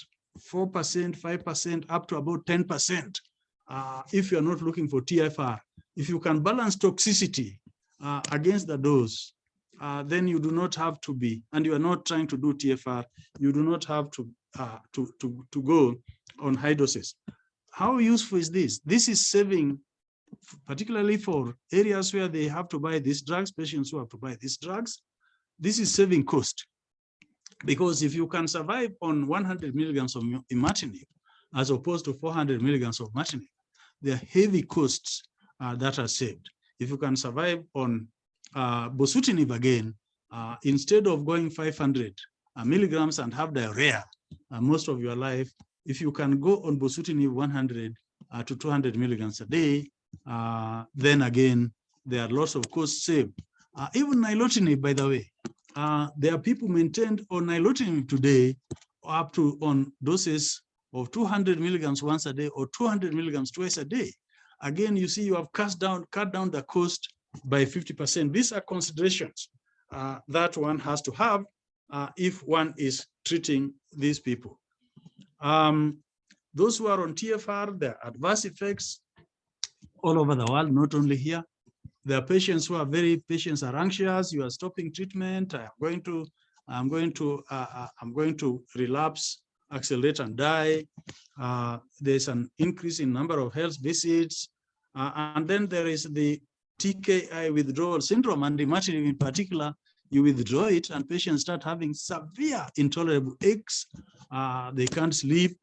4%, 5%, up to about 10%, if you are not looking for TFR, if you can balance toxicity against the dose, then you do not have to be, and you are not trying to do TFR, you do not have to go on high doses. How useful is this? This is saving, particularly for areas where they have to buy these drugs, patients who have to buy these drugs. This is saving cost. Because if you can survive on 100 milligrams of imatinib, as opposed to 400 milligrams of imatinib, there are heavy costs that are saved. If you can survive on bosutinib again, instead of going 500 milligrams and have diarrhea most of your life, if you can go on bosutinib 100 to 200 milligrams a day, then again, there are lots of costs saved. Even nilotinib, by the way, there are people maintained on nilotinib today up to on doses of 200 milligrams once a day or 200 milligrams twice a day. Again, you see you have cut down the cost by 50%. These are considerations that one has to have if one is treating these people. Those who are on TFR, there are adverse effects all over the world, not only here. There are patients who are patients are anxious. You are stopping treatment. I'm going to relapse, accelerate, and die. There's an increase in number of health visits, and then there is the TKI withdrawal syndrome, and imatinib in particular. You withdraw it, and patients start having severe intolerable aches. They can't sleep.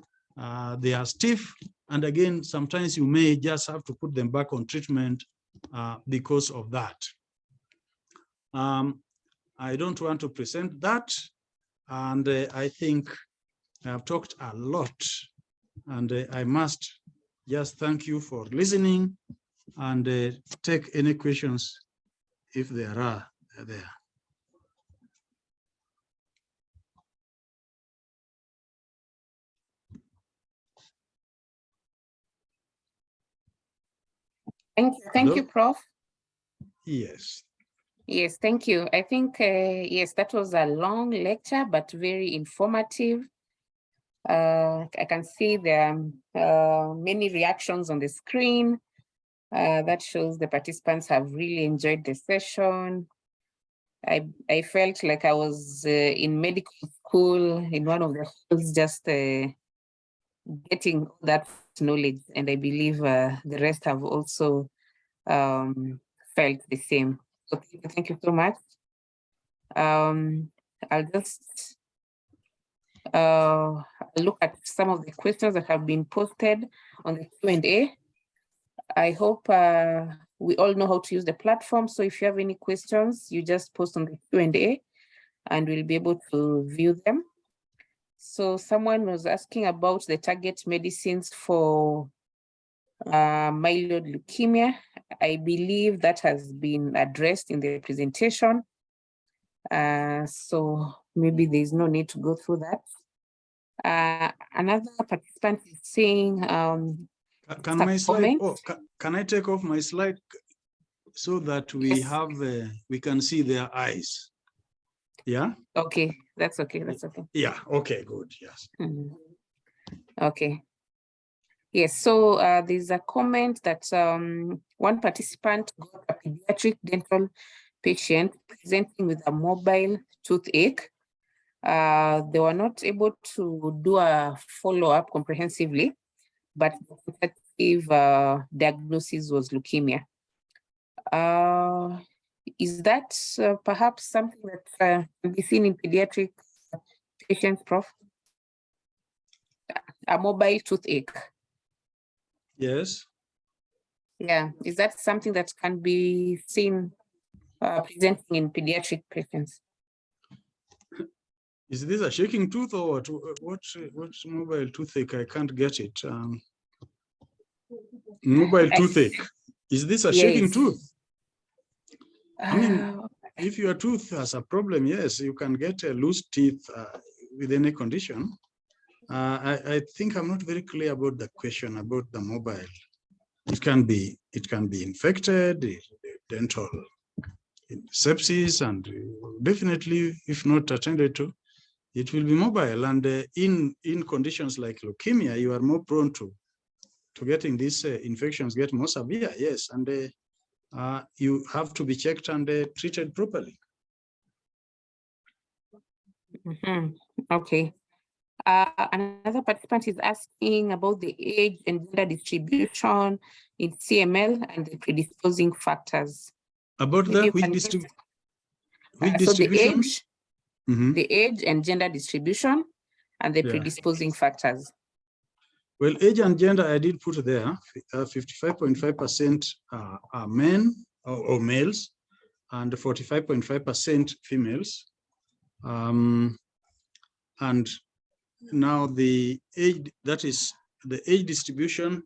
They are stiff, and again, sometimes you may just have to put them back on treatment because of that. I don't want to present that, and I think I've talked a lot, and I must just thank you for listening and take any questions if there are there. Thank you, Prof. Yes. Yes, thank you. I think, yes, that was a long lecture, but very informative. I can see there are many reactions on the screen. That shows the participants have really enjoyed the session. I felt like I was in medical school in one of the halls, just getting that knowledge, and I believe the rest have also felt the same. So thank you so much. I'll just look at some of the questions that have been posted on the Q&A. I hope we all know how to use the platform. So if you have any questions, you just post on the Q&A and we'll be able to view them. So someone was asking about the target medicines for myeloid leukemia. I believe that has been addressed in the presentation. So maybe there's no need to go through that. Another participant is saying, Can my slide, comment. can I take off my slide so that we Yes. have, we can see their eyes? Yeah? Okay, that's okay, that's okay. Yeah, okay, good, yes. Okay. Yes, so there's a comment that one participant got a pediatric dental patient presenting with a mobile toothache. They were not able to do a follow-up comprehensively, but the tentative diagnosis was leukemia. Is that perhaps something that can be seen in pediatric patients, Prof? A mobile toothache. Yes. Yeah, is that something that can be seen presenting in pediatric patients? Is this a shaking tooth or what? What's mobile toothache? I can't get it. Mobile toothache. Is this a shaking tooth? I mean, if your tooth has a problem, yes, you can get a loose teeth with any condition. I think I'm not very clear about the question about the mobile. It can be infected, dental sepsis, and definitely, if not attended to, it will be mobile. And in conditions like leukemia, you are more prone to getting these infections get more severe. Yes, and you have to be checked and treated properly. Okay. Another participant is asking about the age and gender distribution in CML and the predisposing factors. About the which distribution? So the age and gender distribution and the predisposing factors. Well, age and gender, I did put there. 55.5% are men or males, and 45.5% females. And now the age, that is the age distribution,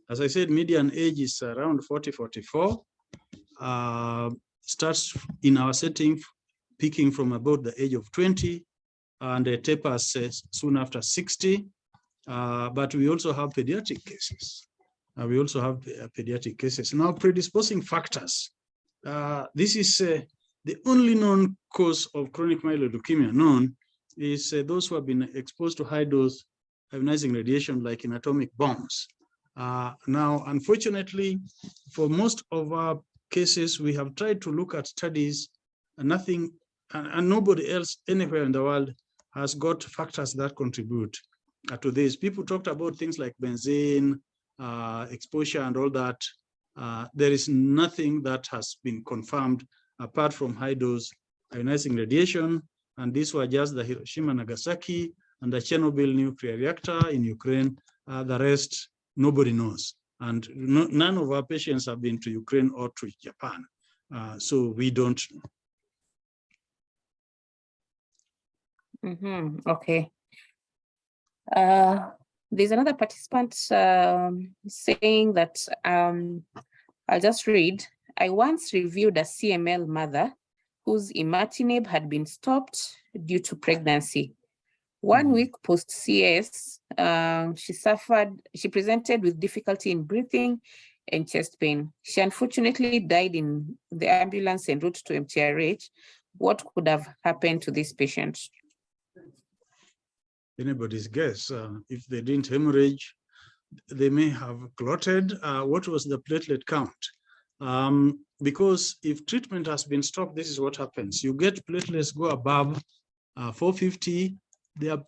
as I said, median age is around 40, 44. Starts in our setting, peaking from about the age of 20, and tapers soon after 60. But we also have pediatric cases. Pediatric cases. Now, predisposing factors. This is the only known cause of chronic myeloid leukemia known is those who have been exposed to high dose ionizing radiation, like in atomic bombs. Now, unfortunately, for most of our cases, we have tried to look at studies, and nothing, and nobody else anywhere in the world has got factors that contribute to this. People talked about things like benzene, exposure, and all that. There is nothing that has been confirmed apart from high dose ionizing radiation. And these were just the Hiroshima, Nagasaki, and the Chernobyl nuclear reactor in Ukraine. The rest, nobody knows. And none of our patients have been to Ukraine or to Japan. So we don't know. Okay. There's another participant saying that, I'll just read. I once reviewed a CML mother whose imatinib had been stopped due to pregnancy. 1 week post-CS, she presented with difficulty in breathing and chest pain. She unfortunately died in the ambulance en route to MTRH. What could have happened to this patient? Anybody's guess. If they didn't hemorrhage, they may have clotted. What was the platelet count? Because if treatment has been stopped, this is what happens. You get platelets go above 450, they are,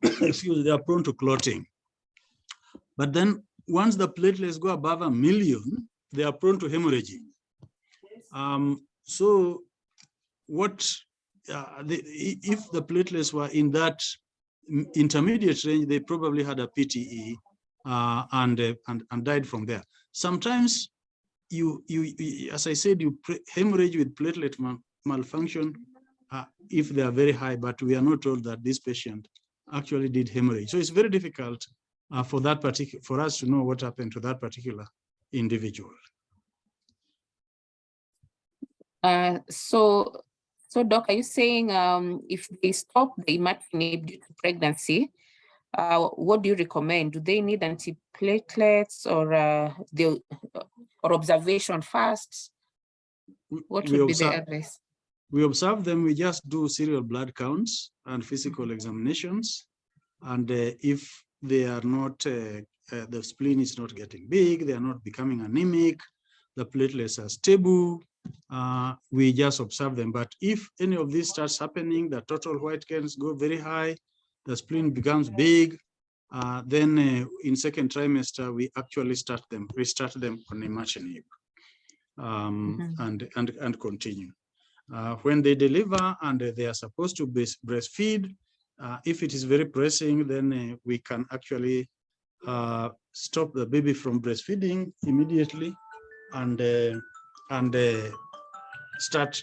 they are prone to clotting. But then once the platelets go above 1 million, they are prone to hemorrhaging. So what, if the platelets were in that intermediate range, they probably had a PTE and died from there. Sometimes you as I said, you hemorrhage with platelet malfunction if they are very high, but we are not told that this patient actually did hemorrhage. So it's very difficult for us to know what happened to that particular individual. So Doc, are you saying if they stop the imatinib due to pregnancy, what do you recommend? Do they need antiplatelets or observation first? What would be the advice? We observe them, we just do serial blood counts and physical examinations. And if they are not, the spleen is not getting big, they are not becoming anemic, the platelets are stable, we just observe them. But if any of this starts happening, the total white counts go very high, the spleen becomes big, then in second trimester, we actually restart them on imatinib and continue. When they deliver and they are supposed to breastfeed, if it is very pressing, then we can actually stop the baby from breastfeeding immediately and start.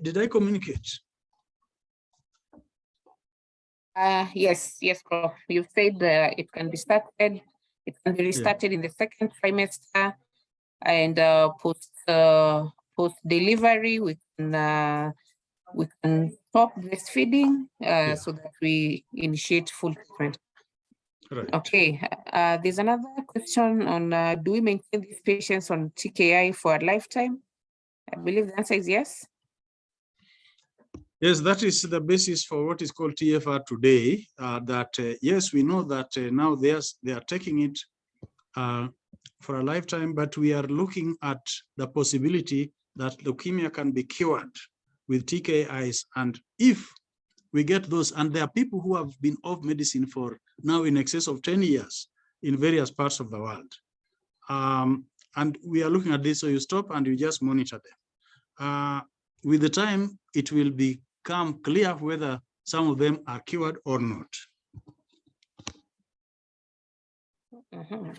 Did I communicate? Yes, Prof. You said it can be started. It can be restarted in the second trimester, and post delivery we can stop breastfeeding so that we initiate full treatment. Right. Okay. There's another question on do we maintain these patients on TKI for a lifetime? I believe the answer is yes. Yes, that is the basis for what is called TFR today, yes, we know that now they are taking it for a lifetime, but we are looking at the possibility that leukemia can be cured with TKIs. And if we get those, and there are people who have been off medicine for now in excess of 10 years in various parts of the world. And we are looking at this, so you stop and you just monitor them. With the time, it will become clear whether some of them are cured or not.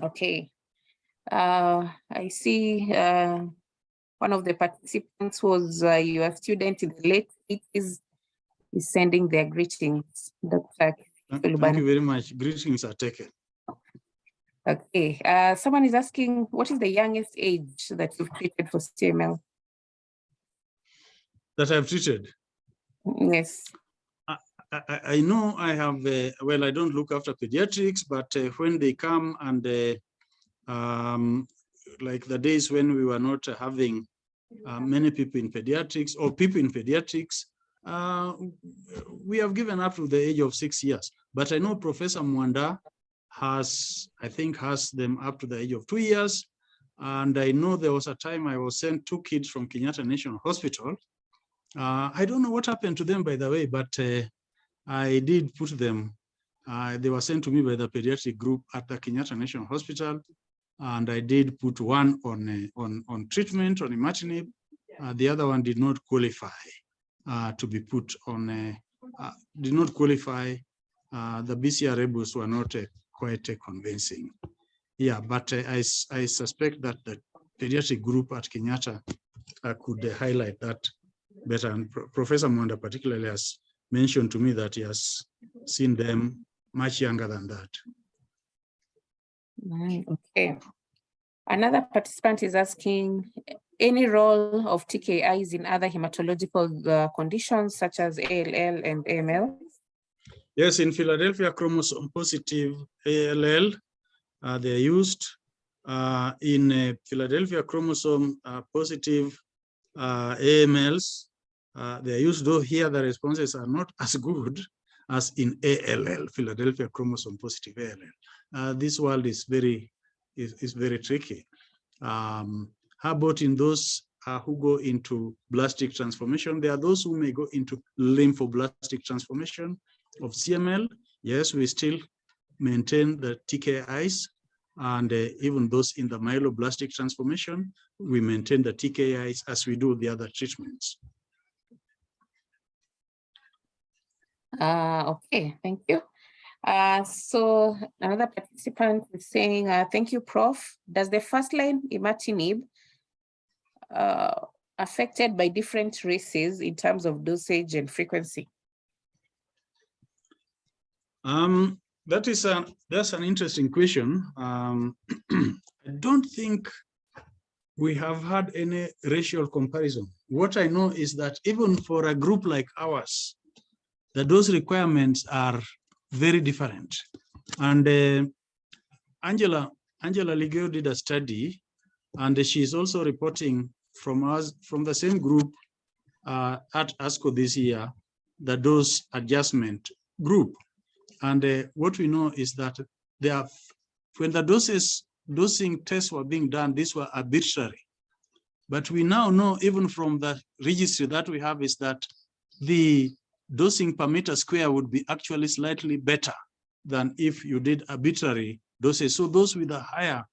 Okay. I see one of the participants was your student in the late 80s is sending their greetings. Dr. Thank you very much. Greetings are taken. Okay. Someone is asking, what is the youngest age that you've treated for CML? That I've treated? Yes. I know I have, well, I don't look after pediatrics, but when they come and like the days when we were not having many people in pediatrics or people in pediatrics, we have given up to the age of 6 years. But I know Professor Mwanda has, I think, has them up to the age of 2 years. And I know there was a time I was sent 2 kids from Kenyatta National Hospital. I don't know what happened to them, by the way, but I did put them, they were sent to me by the pediatric group at the Kenyatta National Hospital. And I did put one on treatment, on imatinib. The other one did not qualify to be put on, did not qualify. The BCR rebels were not quite convincing. Yeah, but I suspect that the pediatric group at Kenyatta could highlight that better. And Professor Mwanda particularly has mentioned to me that he has seen them much younger than that. Okay. Another participant is asking, any role of TKIs in other hematological conditions such as ALL and AML? Yes, in Philadelphia chromosome positive ALL, they are used. In Philadelphia chromosome positive AMLs, they are used, though here the responses are not as good as in ALL, Philadelphia chromosome positive ALL. This world is very tricky. How about in those who go into blastic transformation? There are those who may go into lymphoblastic transformation of CML. Yes, we still maintain the TKIs, and even those in the myeloblastic transformation, we maintain the TKIs as we do the other treatments. Okay, thank you. So another participant is saying, thank you, Prof. Does the first line imatinib affected by different races in terms of dosage and frequency? That's an interesting question. I don't think we have had any racial comparison. What I know is that even for a group like ours, that those requirements are very different. And Angela Ligeo did a study, and she's also reporting from us, from the same group at ASCO this year, the dose adjustment group. And what we know is that when the dosing tests were being done, these were arbitrary. But we now know, even from the registry that we have, is that the dosing per meter square would be actually slightly better than if you did arbitrary doses. So those with a higher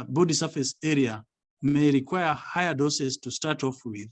body surface area may require higher doses to start off with.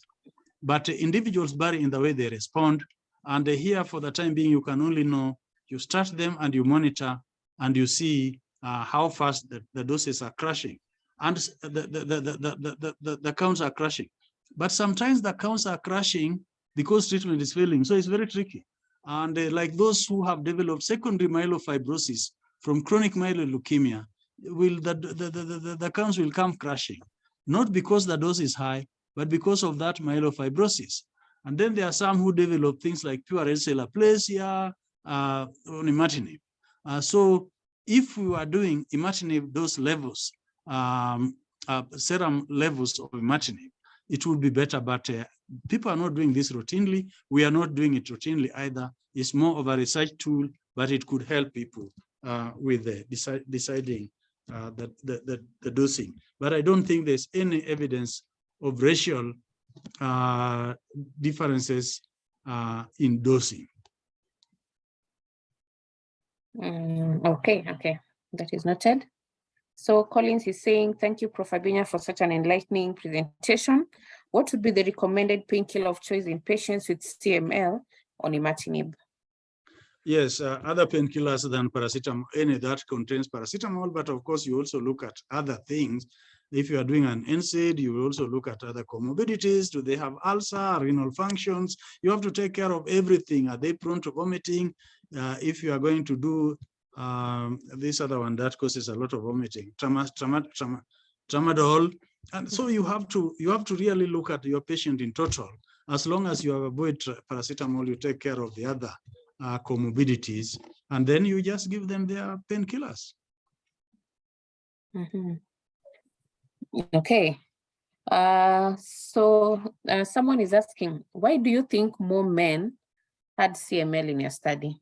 But individuals vary in the way they respond. And here, for the time being, you can only know, you start them and you monitor and you see how fast the doses are crashing. And the counts are crashing. But sometimes the counts are crashing because treatment is failing. So it's very tricky. And like those who have developed secondary myelofibrosis from chronic myeloid leukemia, the counts will come crashing, not because the dose is high, but because of that myelofibrosis. And then there are some who develop things like pure red cell aplasia, on imatinib. So if we were doing imatinib dose levels, serum levels of imatinib, it would be better, but people are not doing this routinely. We are not doing it routinely either. It's more of a research tool, but it could help people with deciding the dosing. But I don't think there's any evidence of racial differences in dosing. Okay, that is noted. So Collins is saying, thank you, Prof. Abinya, for such an enlightening presentation. What would be the recommended painkiller of choice in patients with CML on imatinib? Yes, other painkillers than paracetamol, any that contains paracetamol, but of course you also look at other things. If you are doing an NSAID, you will also look at other comorbidities. Do they have ulcer, renal functions? You have to take care of everything. Are they prone to vomiting? If you are going to do this other one that causes a lot of vomiting, tramadol. And so you have to really look at your patient in total. As long as you avoid paracetamol, you take care of the other comorbidities, and then you just give them their painkillers. Mm-hmm. Okay. So someone is asking, why do you think more men had CML in your study?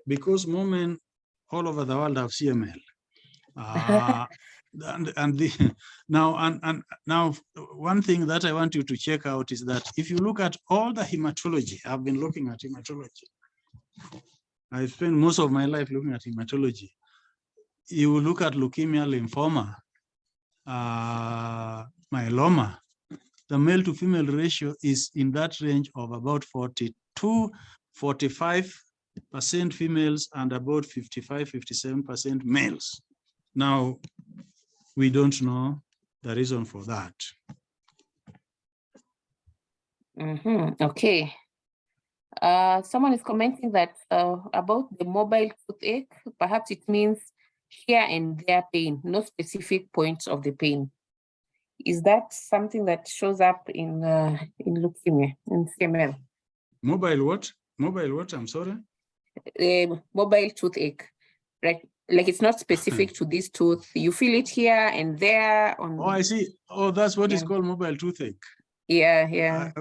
Because more men all over the world have CML. Now one thing that I want you to check out is that if you look at all the hematology, I've been looking at hematology. I spent most of my life looking at hematology. You look at leukemia, lymphoma, myeloma, the male to female ratio is in that range of about 42-45% females and about 55-57% males. Now, we don't know the reason for that. Okay. Someone is commenting that about the mobile toothache, perhaps it means here and there pain, no specific points of the pain. Is that something that shows up in leukemia, in CML? Mobile what? Mobile what? I'm sorry? Mobile toothache, right? Like it's not specific to this tooth. You feel it here and there. Oh, I see. Oh, that's what is called mobile toothache. Yeah.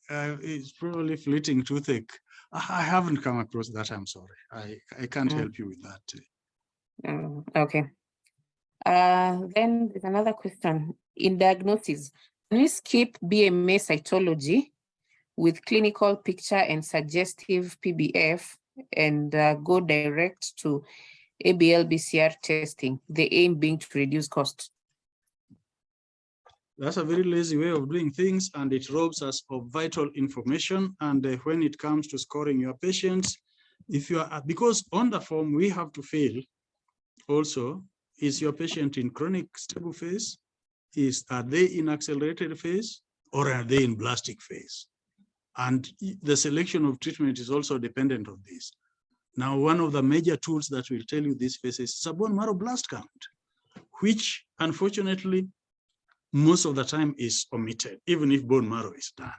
It's probably fleeting toothache. I haven't come across that. I'm sorry. I can't help you with that. Okay. Then there's another question. In diagnosis, can we skip BMA cytology with clinical picture and suggestive PBF and go direct to ABL-BCR testing, the aim being to reduce cost? That's a very lazy way of doing things, and it robs us of vital information. And when it comes to scoring your patients, if you are, because on the form we have to fill also, is your patient in chronic stable phase? Are they in accelerated phase, or are they in blastic phase? And the selection of treatment is also dependent on this. Now, one of the major tools that will tell you this phase is bone marrow blast count. which unfortunately most of the time is omitted, even if bone marrow is done,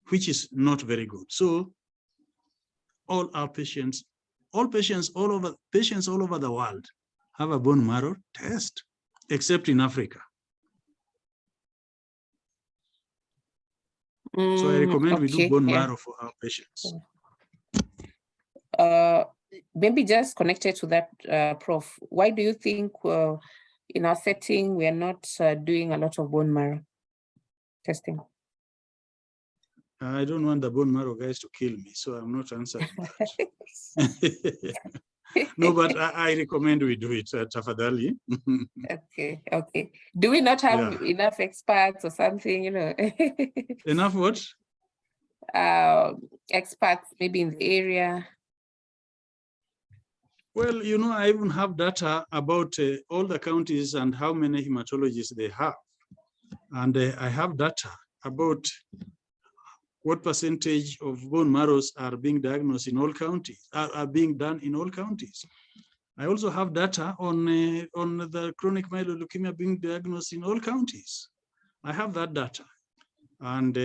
which is not very good. So all our patients, patients all over the world have a bone marrow test, except in Africa. So I recommend we do bone marrow for our patients. Maybe just connected to that, Prof, why do you think in our setting we are not doing a lot of bone marrow testing? I don't want the bone marrow guys to kill me, so I'm not answering that. No, but I recommend we do it, tafadhali. Okay. Do we not have enough experts or something, you know? Enough what? Experts maybe in the area. Well, you know, I even have data about all the counties and how many hematologists they have. And I have data about what percentage of bone marrows are being diagnosed in all counties, are being done in all counties. I also have data on the chronic myeloid leukemia being diagnosed in all counties. I have that data. And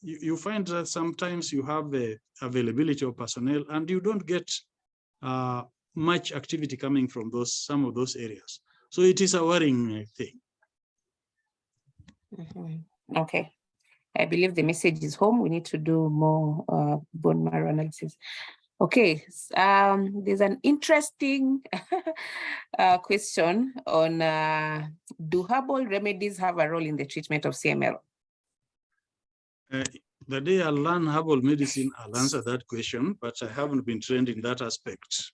you find that sometimes you have the availability of personnel and you don't get much activity coming from some of those areas. So it is a worrying thing. Okay. I believe the message is home. We need to do more bone marrow analysis. Okay, there's an interesting question on do herbal remedies have a role in the treatment of CML? The day I learn herbal medicine, I'll answer that question, but I haven't been trained in that aspect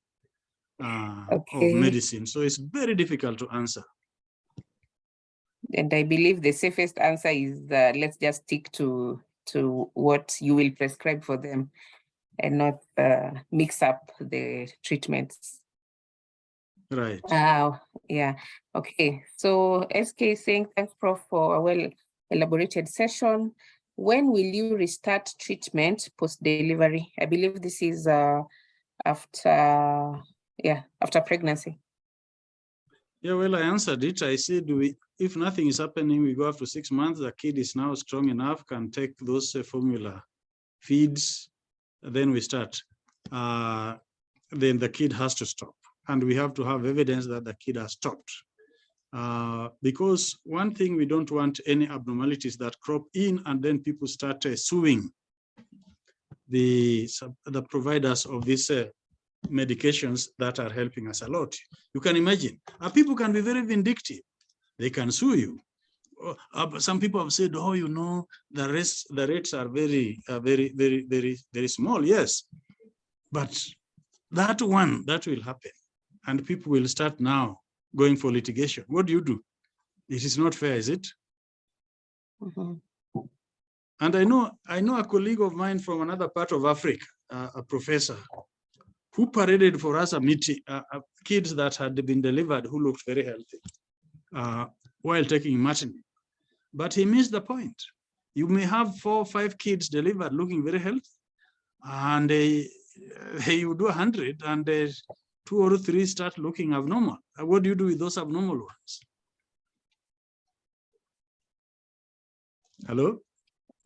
of medicine. So it's very difficult to answer. And I believe the safest answer is let's just stick to what you will prescribe for them and not mix up the treatments. Right. Yeah. Okay. So SK is saying, thanks, Prof, for a well-elaborated session. When will you restart treatment post-delivery? I believe this is after pregnancy. Yeah, well, I answered it. I said, if nothing is happening, we go after 6 months. The kid is now strong enough, can take those formula feeds, then we start. Then the kid has to stop. And we have to have evidence that the kid has stopped. Because one thing, we don't want any abnormalities that crop in and then people start suing the providers of these medications that are helping us a lot. You can imagine, people can be very vindictive. They can sue you. Some people have said, oh, you know, the rates are very, very small. Yes, but that will happen. And people will start now going for litigation. What do? It is not fair, is it? And I know a colleague of mine from another part of Africa, a professor, who paraded for us a meeting, kids that had been delivered who looked very healthy while taking maternity. But he missed the point. You may have 4 or 5 kids delivered looking very healthy, and you do 100, and 2 or 3 start looking abnormal. What do you do with those abnormal ones? Hello?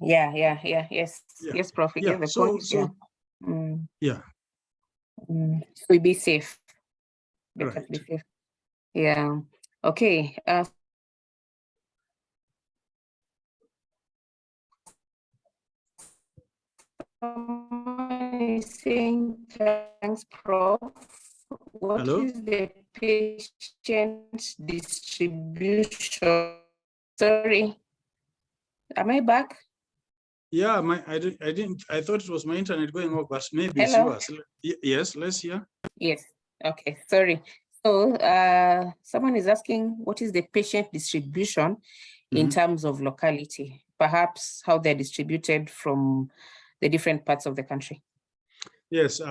Yes, Prof. Yeah. The So we be safe. Right. Be safe. Yeah. Okay. Saying thanks, Prof. What Hello? is the patient distribution? Sorry, am I back? Yeah, I thought it was my internet going off, but maybe Hello? it's yours. Yes, let's hear. Yes. Okay. Sorry. So someone is asking, what is the patient distribution in terms of locality? Perhaps how they're distributed from the different parts of the country. Yes.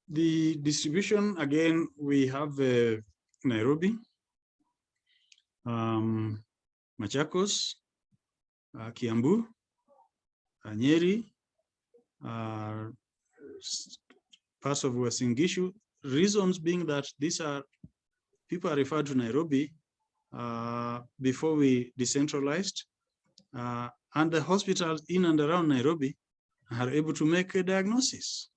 The distribution, again, we have Nairobi, Machakos, Kiambu, Nyeri, parts of Uasin Gishu. Reasons being that people are referred to Nairobi before we decentralized. And the hospitals in and around Nairobi are able to make a diagnosis.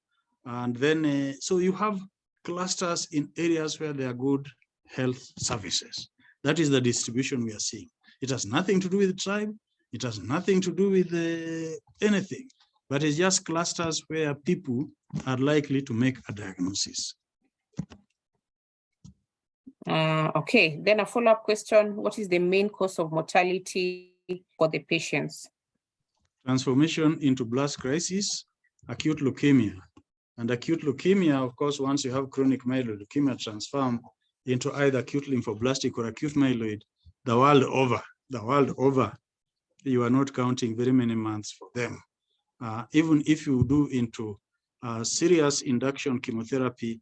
And then, so you have clusters in areas where there are good health services. That is the distribution we are seeing. It has nothing to do with the tribe. It has nothing to do with anything, but it's just clusters where people are likely to make a diagnosis. Okay, then a follow-up question. What is the main cause of mortality for the patients? Transformation into blast crisis, acute leukemia. And acute leukemia, of course, once you have chronic myeloid leukemia transform into either acute lymphoblastic or acute myeloid, the world over, you are not counting very many months for them. Even if you do into serious induction chemotherapy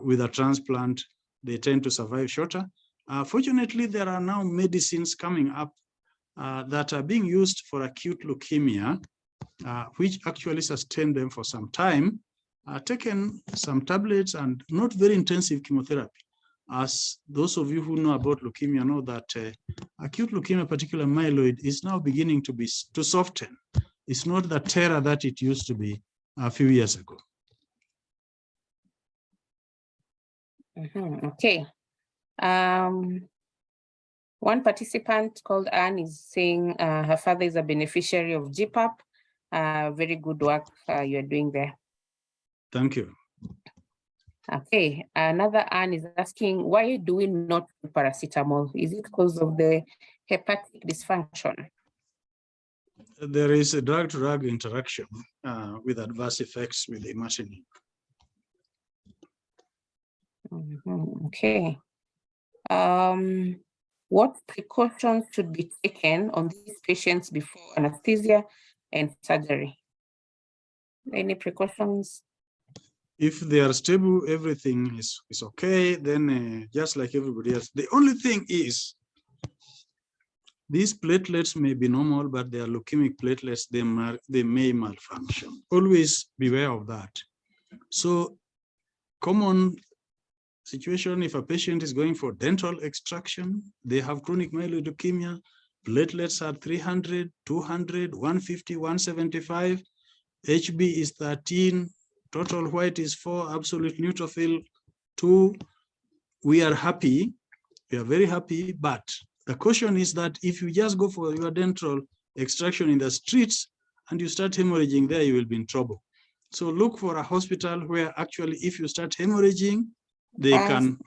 with a transplant, they tend to survive shorter. Fortunately, there are now medicines coming up that are being used for acute leukemia, which actually sustain them for some time, taken some tablets and not very intensive chemotherapy. As those of you who know about leukemia know that acute leukemia, particularly myeloid, is now beginning to soften. It's not the terror that it used to be a few years ago. Okay. One participant called Anne is saying her father is a beneficiary of GPAP. Very good work you're doing there. Thank you. Okay, another Anne is asking, why do we not do paracetamol? Is it because of the hepatic dysfunction? There is a drug-to-drug interaction with adverse effects with imatinib. Okay. What precautions should be taken on these patients before anesthesia and surgery? Any precautions? If they are stable, everything is okay, then just like everybody else. The only thing is, these platelets may be normal, but they are leukemic platelets, they may malfunction. Always beware of that. So common situation, if a patient is going for dental extraction, they have chronic myeloid leukemia, platelets are 300, 200, 150, 175, HB is 13, total white is 4, absolute neutrophil 2. We are happy, we are very happy, but the caution is that if you just go for your dental extraction in the streets and you start hemorrhaging there, you will be in trouble. So look for a hospital where actually if you start hemorrhaging, they can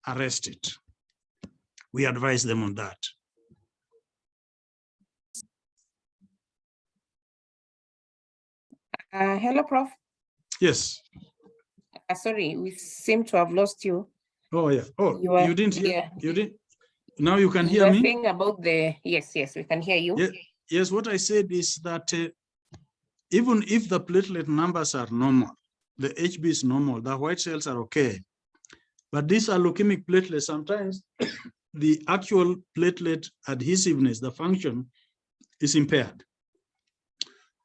arrest it. We advise them on that. Hello, Prof. Yes. Sorry, we seem to have lost you. Oh, yeah. Oh, you didn't hear? Yeah. You didn't? Now you can hear You were me? saying about the, yes, we can hear you. Yes, what I said is that even if the platelet numbers are normal, the HB is normal, the white cells are okay, but these are leukemic platelets. Sometimes the actual platelet adhesiveness, the function is impaired.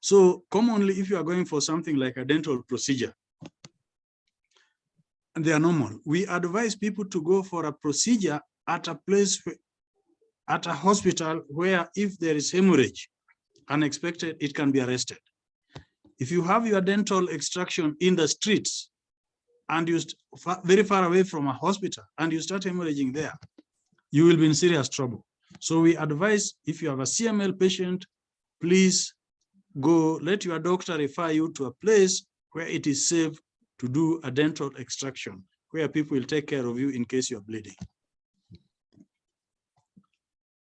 So commonly, if you are going for something like a dental procedure, and they are normal, we advise people to go for a procedure at a place, at a hospital where if there is hemorrhage, unexpected, it can be arrested. If you have your dental extraction in the streets and you very far away from a hospital and you start hemorrhaging there, you will be in serious trouble. So we advise, if you have a CML patient, please go, let your doctor refer you to a place where it is safe to do a dental extraction, where people will take care of you in case you're bleeding.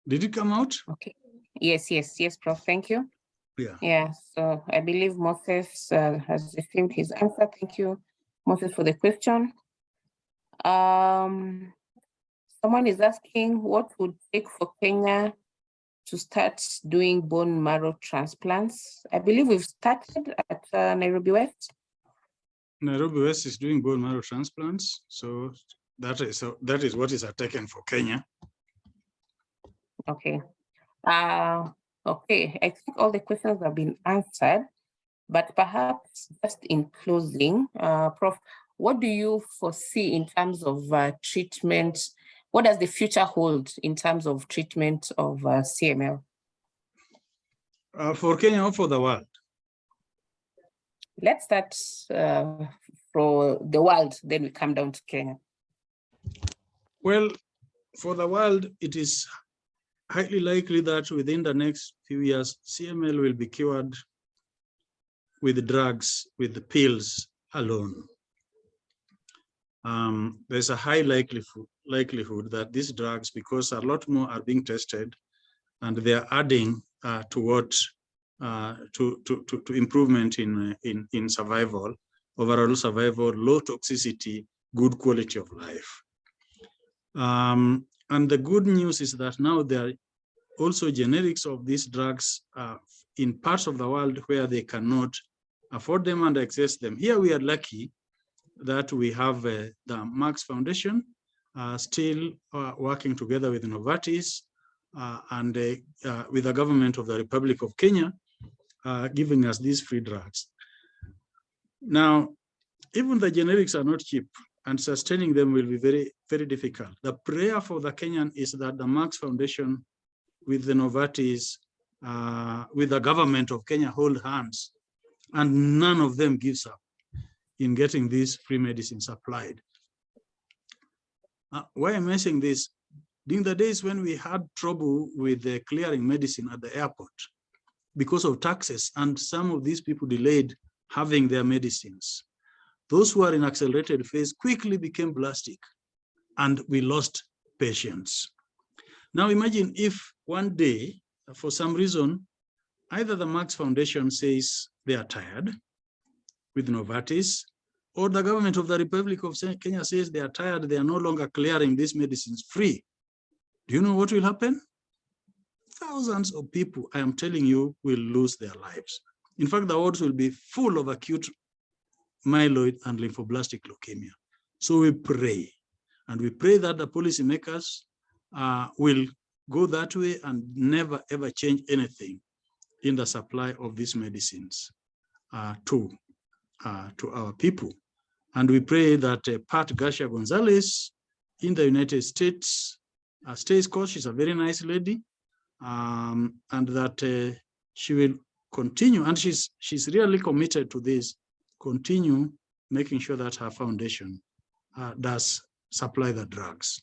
Did it come out? Okay. Yes, Prof. Thank you. Yeah. Yeah, so I believe Moses has received his answer. Thank you, Moses, for the question. Someone is asking what would take for Kenya to start doing bone marrow transplants. I believe we've started at Nairobi West. Nairobi West is doing bone marrow transplants, so that is what is taken for Kenya. Okay. Okay, I think all the questions have been answered, but perhaps just in closing, Prof, what do you foresee in terms of treatment? what does the future hold in terms of treatment of CML? For Kenya or for the world? Let's start for the world, then we come down to Kenya. Well, for the world, it is highly likely that within the next few years, CML will be cured with drugs, with the pills alone. There's a high likelihood that these drugs, because a lot more are being tested, and they are adding to improvement in survival, overall survival, low toxicity, good quality of life. And the good news is that now there are also generics of these drugs in parts of the world where they cannot afford them and access them. Here we are lucky that we have the Marx Foundation still working together with Novartis and with the government of the Republic of Kenya, giving us these free drugs. Now, even the generics are not cheap, and sustaining them will be very, very difficult. The prayer for the Kenyan is that the Marx Foundation with the Novartis, with the government of Kenya hold hands, and none of them gives up in getting these free medicines applied. Why I'm mentioning this? During the days when we had trouble with clearing medicine at the airport because of taxes, and some of these people delayed having their medicines, those who are in accelerated phase quickly became plastic, and we lost patients. Now imagine if one day, for some reason, either the Marx Foundation says they are tired with Novartis, or the government of the Republic of Kenya says they are tired, they are no longer clearing these medicines free. Do you know what will happen? Thousands of people, I am telling you, will lose their lives. In fact, the wards will be full of acute myeloid and lymphoblastic leukemia. So we pray, and we pray that the policymakers will go that way and never ever change anything in the supply of these medicines to our people. And we pray that Pat Garcia Gonzalez in the United States stays course. She's a very nice lady, and that she will continue, and she's really committed to this, continue making sure that her foundation does supply the drugs.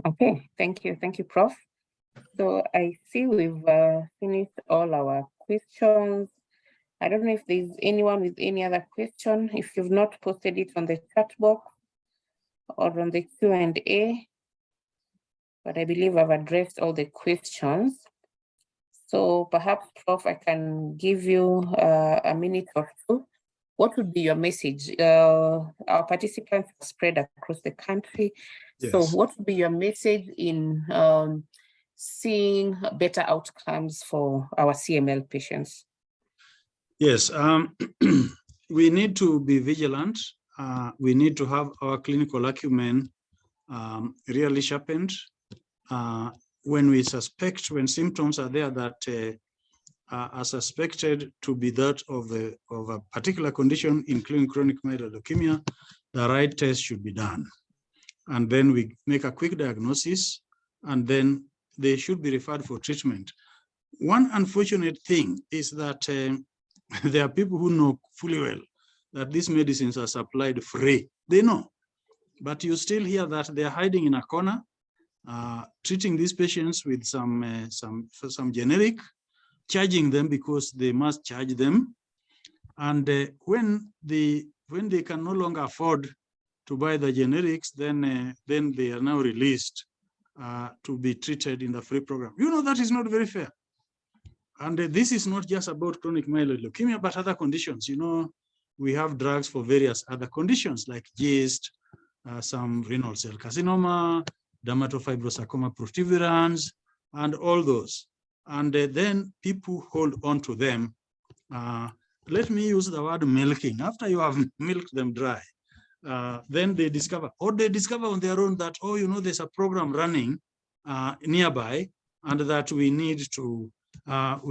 Okay, thank you, Prof. So I see we've finished all our questions. I don't know if there's anyone with any other question. If you've not posted it on the chat box or on the Q&A, but I believe I've addressed all the questions. So perhaps, Prof, I can give you a minute or two. What would be your message? Our participants are spread across the country. Yes. So what would be your message in seeing better outcomes for our CML patients? Yes, we need to be vigilant. We need to have our clinical acumen really sharpened. When we suspect, when symptoms are there that are suspected to be that of a particular condition, including chronic myeloid leukemia, the right test should be done. And then we make a quick diagnosis, and then they should be referred for treatment. One unfortunate thing is that there are people who know fully well that these medicines are supplied free. They know, but you still hear that they're hiding in a corner, treating these patients with some generic, charging them because they must charge them. And when they can no longer afford to buy the generics, then they are now released to be treated in the free program. You know, that is not very fair. And this is not just about chronic myeloid leukemia, but other conditions. You know, we have drugs for various other conditions like GIST, some renal cell carcinoma, dermatofibrosarcoma protuberans, and all those. And then people hold on to them. Let me use the word milking. After you have milked them dry, then they discover on their own that, oh, you know, there's a program running nearby, and that we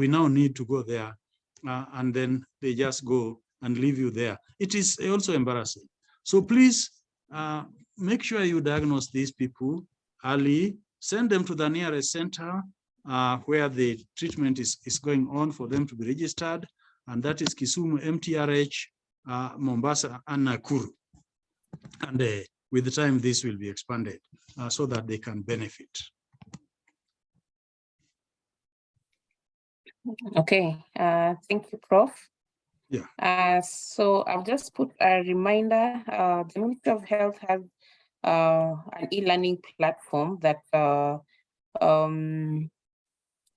now need to go there. And then they just go and leave you there. It is also embarrassing. So please make sure you diagnose these people early, send them to the nearest center where the treatment is going on for them to be registered, and that is Kisumu, MTRH, Mombasa, and Nakuru. And with the time, this will be expanded so that they can benefit. Okay, thank you, Prof. Yeah. So I've just put a reminder. The Ministry of Health has an e-learning platform that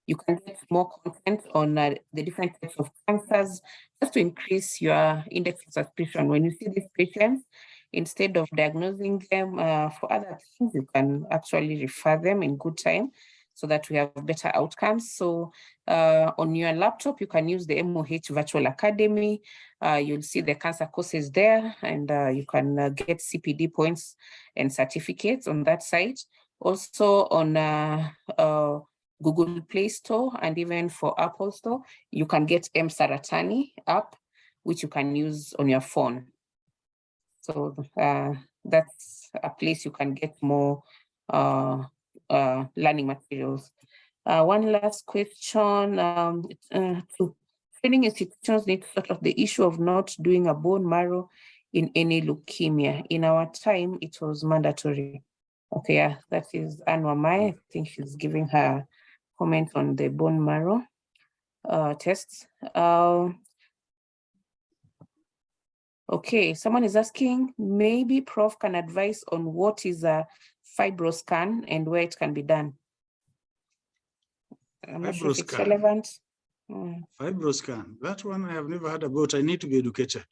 you can get more content on the different types of cancers, just to increase your index of suspicion. When you see these patients, instead of diagnosing them for other things, you can actually refer them in good time so that we have better outcomes. So on your laptop, you can use the MoH Virtual Academy. You'll see the cancer courses there, and you can get CPD points and certificates on that site. Also on Google Play Store, and even for Apple Store, you can get M-Saratani app, which you can use on your phone. So that's a place you can get more learning materials. One last question. Training institutions need to sort of the issue of not doing a bone marrow in any leukemia. In our time, it was mandatory. Okay, yeah, that is Anwa Mai. I think she's giving her comment on the bone marrow tests. Okay, someone is asking, maybe Prof can advise on what is a fibroscan and where it can be done. I'm not sure if it's relevant. Fibroscan, that one I have never heard about. I need to be educated.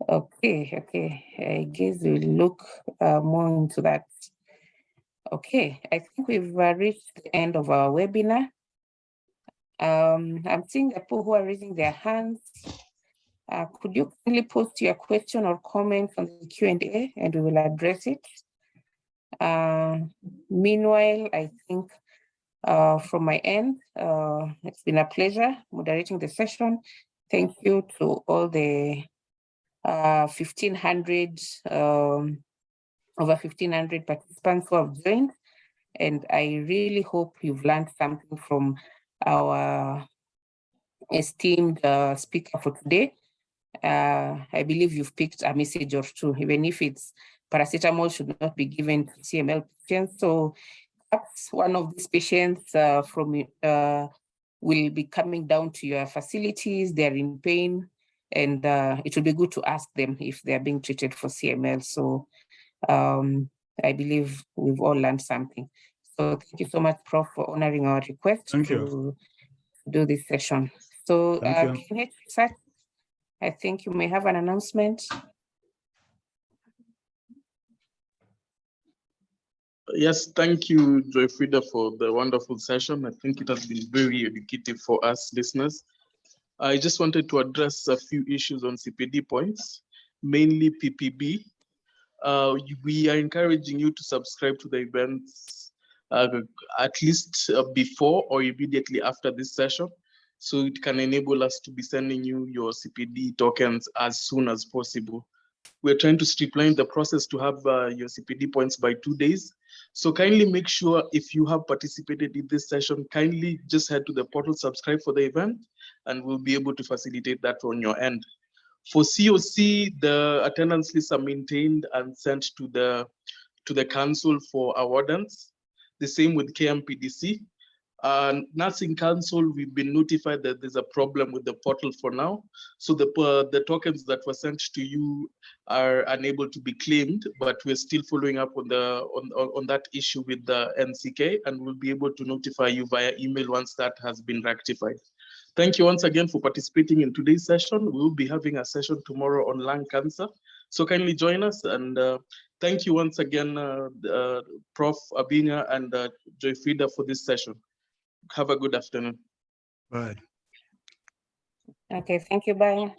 Okay. I guess we'll look more into that. Okay, I think we've reached the end of our webinar. I'm seeing the people who are raising their hands. Could you kindly post your question or comment on the Q&A and we will address it. Meanwhile, I think from my end, it's been a pleasure moderating the session. Thank you to all the 1,500, over 1,500 participants who have joined. And I really hope you've learned something from our esteemed speaker for today. I believe you've picked a message or two, even if it's paracetamol should not be given to CML patients. So perhaps one of these patients will be coming down to your facilities, they're in pain, and it will be good to ask them if they're being treated for CML. So I believe we've all learned something. So thank you so much, Prof, for honoring our request to do this session. So I think you may have an announcement. Yes, thank you, Joyfrida, for the wonderful session. I think it has been very educative for us listeners. I just wanted to address a few issues on CPD points, mainly PPB. We are encouraging you to subscribe to the events at least before or immediately after this session, so it can enable us to be sending you your CPD tokens as soon as possible. We're trying to streamline the process to have your CPD points by 2 days. So kindly make sure if you have participated in this session, kindly just head to the portal, subscribe for the event, and we'll be able to facilitate that on your end. For COC, the attendance lists are maintained and sent to the council for awardance. The same with KMPDC. Nursing Council, we've been notified that there's a problem with the portal for now. So the tokens that were sent to you are unable to be claimed, but we're still following up on that issue with the NCK, and we'll be able to notify you via email once that has been rectified. Thank you once again for participating in today's session. We'll be having a session tomorrow on lung cancer. So kindly join us, and thank you once again, Prof. Abinya and Joyfrida for this session. Have a good afternoon. Bye. Okay, thank you. Bye.